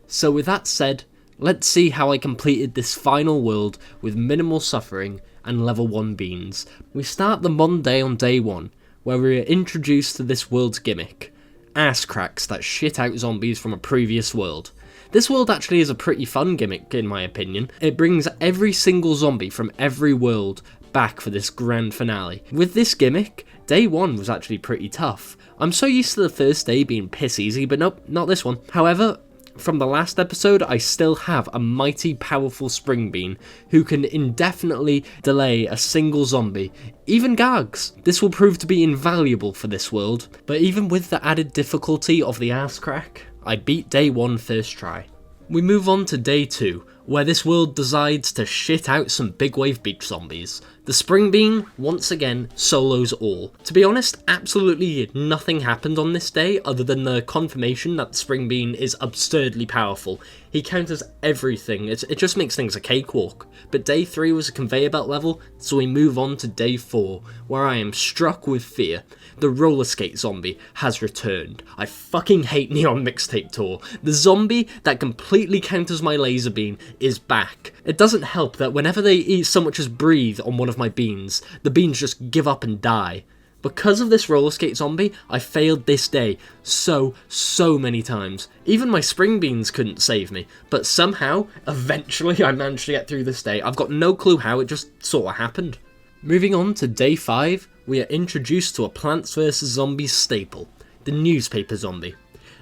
So with that said, let's see how I completed this final world with minimal suffering and level 1 beans. We start the modern day on day 1, where we are introduced to this world's gimmick. Ass cracks that shit out zombies from a previous world. This world actually is a pretty fun gimmick in my opinion. It brings every single zombie from every world back for this grand finale. With this gimmick, day 1 was actually pretty tough. I'm so used to the first day being piss easy, but nope, not this one. However, from the last episode, I still have a mighty powerful spring bean who can indefinitely delay a single zombie, even Gargs. This will prove to be invaluable for this world, but even with the added difficulty of the ass crack, I beat day 1 first try. We move on to day 2, where this world decides to shit out some Big Wave Beach zombies. The Spring Bean, once again, solos all. To be honest, absolutely nothing happened on this day other than the confirmation that the Spring Bean is absurdly powerful. He counters everything, it just makes things a cakewalk. But day 3 was a conveyor belt level, so we move on to day 4, where I am struck with fear. The roller skate zombie has returned. I fucking hate Neon Mixtape Tour. The zombie that completely counters my laser beam is back. It doesn't help that whenever they so much as breathe on one of my beans, the beans just give up and die. Because of this roller skate zombie, I failed this day so many times. Even my spring beans couldn't save me, but somehow, eventually I managed to get through this day. I've got no clue how, it just sort of happened. Moving on to day 5, we are introduced to a Plants vs Zombies staple, the newspaper zombie.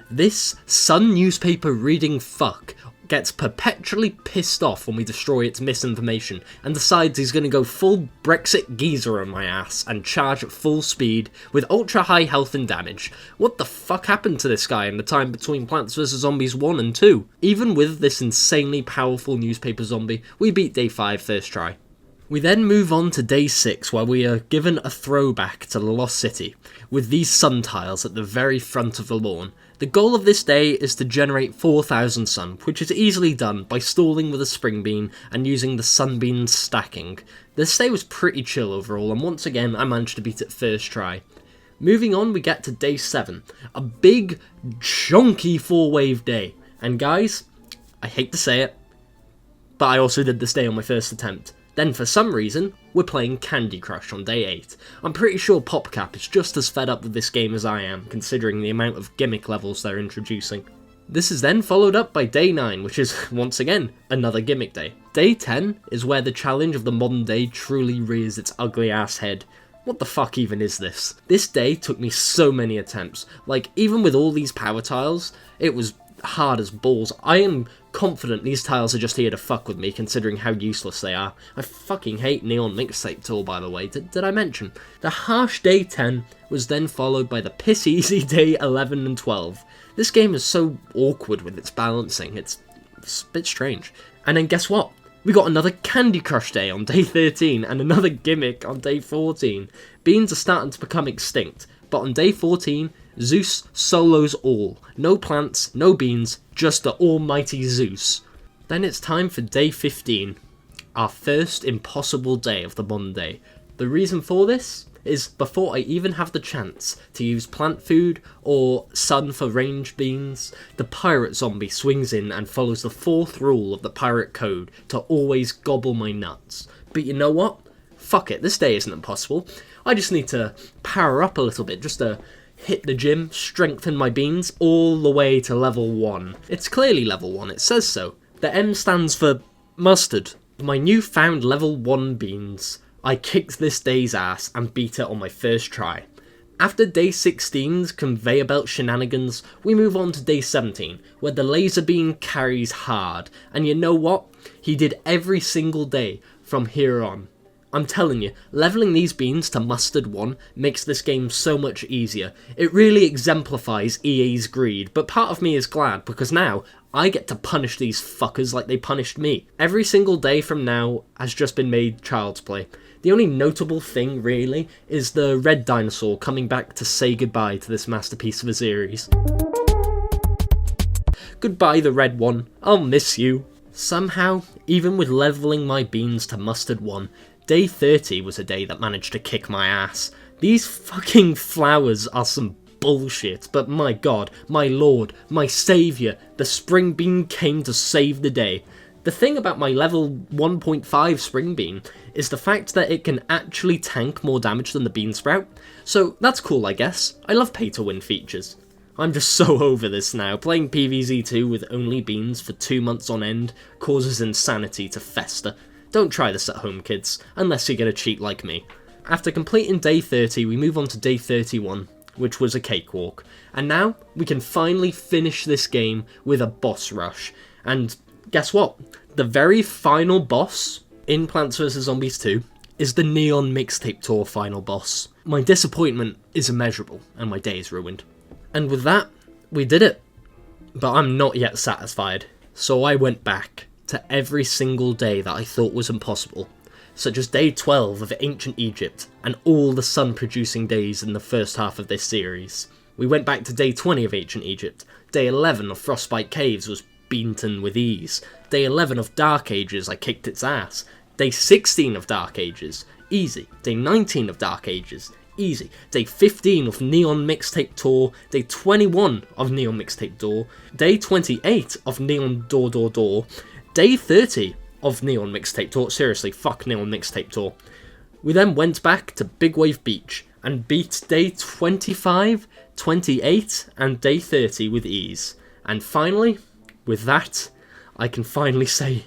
This Sun newspaper reading fuck gets perpetually pissed off when we destroy its misinformation and decides he's going to go full Brexit geezer on my ass and charge at full speed with ultra high health and damage. What the fuck happened to this guy in the time between Plants vs Zombies 1 and 2? Even with this insanely powerful newspaper zombie, we beat day 5 first try. We then move on to day 6, where we are given a throwback to the Lost City, with these sun tiles at the very front of the lawn. The goal of this day is to generate 4,000 sun, which is easily done by stalling with a spring bean and using the sunbean stacking. This day was pretty chill overall, and once again I managed to beat it first try. Moving on, we get to day 7, a big, chunky 4-wave day. And guys, I hate to say it, but I also did this day on my first attempt. Then for some reason, we're playing Candy Crush on day 8. I'm pretty sure PopCap is just as fed up with this game as I am, considering the amount of gimmick levels they're introducing. This is then followed up by day 9, which is, once again, another gimmick day. Day 10 is where the challenge of the modern day truly rears its ugly ass head. What the fuck even is this? This day took me so many attempts. Like, even with all these power tiles, it was hard as balls. I am confident these tiles are just here to fuck with me, considering how useless they are. I fucking hate Neon Mixtape Tool, by the way. Did I mention? The harsh day 10 was then followed by the piss easy day 11 and 12. This game is so awkward with its balancing, it's a bit strange. And then guess what? We got another Candy Crush day on day 13 and another gimmick on day 14. Beans are starting to become extinct, but on day 14, Zeus solos all. No plants, no beans, just the almighty Zeus. Then it's time for day 15, our first impossible day of the modern day. The reason for this is before I even have the chance to use plant food or sun for range beans, the pirate zombie swings in and follows the 4th rule of the pirate code to always gobble my nuts. But you know what? Fuck it, this day isn't impossible. I just need to power up a little bit, just to hit the gym, strengthen my beans, all the way to level 1. It's clearly level 1, it says so. The M stands for mustard. My newfound level 1 beans. I kicked this day's ass and beat it on my first try. After day 16's conveyor belt shenanigans, we move on to day 17, where the laser beam carries hard. And you know what? He did every single day from here on. I'm telling you, leveling these beans to Mustard 1 makes this game so much easier. It really exemplifies EA's greed, but part of me is glad because now I get to punish these fuckers like they punished me. Every single day from now has just been made child's play. The only notable thing, really, is the red dinosaur coming back to say goodbye to this masterpiece of a series. Goodbye, the red one. I'll miss you. Somehow, even with leveling my beans to Mustard 1, day 30 was a day that managed to kick my ass. These fucking flowers are some bullshit, but my god, my lord, my saviour, the spring bean came to save the day. The thing about my level 1.5 spring bean is the fact that it can actually tank more damage than the bean sprout, so that's cool I guess. I love pay to win features. I'm just so over this now. Playing PvZ2 with only beans for 2 months on end causes insanity to fester. Don't try this at home, kids, unless you're gonna cheat like me. After completing day 30, we move on to day 31, which was a cakewalk. And now, we can finally finish this game with a boss rush. And guess what? The very final boss in Plants vs Zombies 2 is the Neon Mixtape Tour final boss. My disappointment is immeasurable, and my day is ruined. And with that, we did it. But I'm not yet satisfied, so I went back to every single day that I thought was impossible, such as day 12 of Ancient Egypt and all the sun-producing days in the first half of this series. We went back to day 20 of Ancient Egypt. Day 11 of Frostbite Caves was beaten with ease. Day 11 of Dark Ages, I kicked its ass. Day 16 of Dark Ages, easy. Day 19 of Dark Ages, easy. Day 15 of Neon Mixtape Tour. Day 21 of Neon Mixtape Door. Day 28 of Neon Door. Day 30 of Neon Mixtape Tour. Seriously, fuck Neon Mixtape Tour. We then went back to Big Wave Beach and beat day 25, 28, and day 30 with ease. And finally, with that, I can finally say,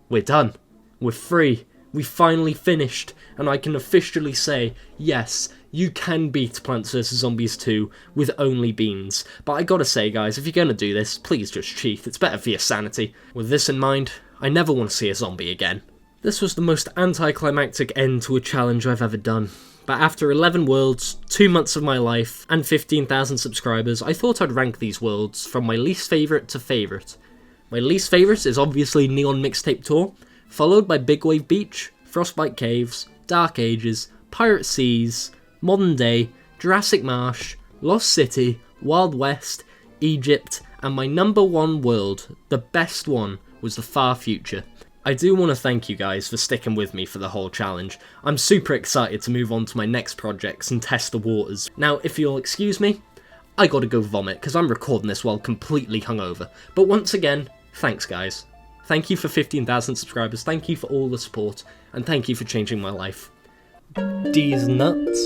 we're done. We're free. We finally finished. And I can officially say, yes, you can beat Plants vs. Zombies 2 with only beans. But I gotta say, guys, if you're gonna do this, please just cheat. It's better for your sanity. With this in mind, I never want to see a zombie again. This was the most anticlimactic end to a challenge I've ever done. But after 11 worlds, 2 months of my life, and 15,000 subscribers, I thought I'd rank these worlds from my least favourite to favourite. My least favourite is obviously Neon Mixtape Tour, followed by Big Wave Beach, Frostbite Caves, Dark Ages, Pirate Seas, Modern Day, Jurassic Marsh, Lost City, Wild West, Egypt, and my number one world, the best one, was the Far Future. I do want to thank you guys for sticking with me for the whole challenge. I'm super excited to move on to my next projects and test the waters. Now, if you'll excuse me, I gotta go vomit, because I'm recording this while completely hungover. But once again, thanks guys. Thank you for 15,000 subscribers, thank you for all the support, and thank you for changing my life. These nuts.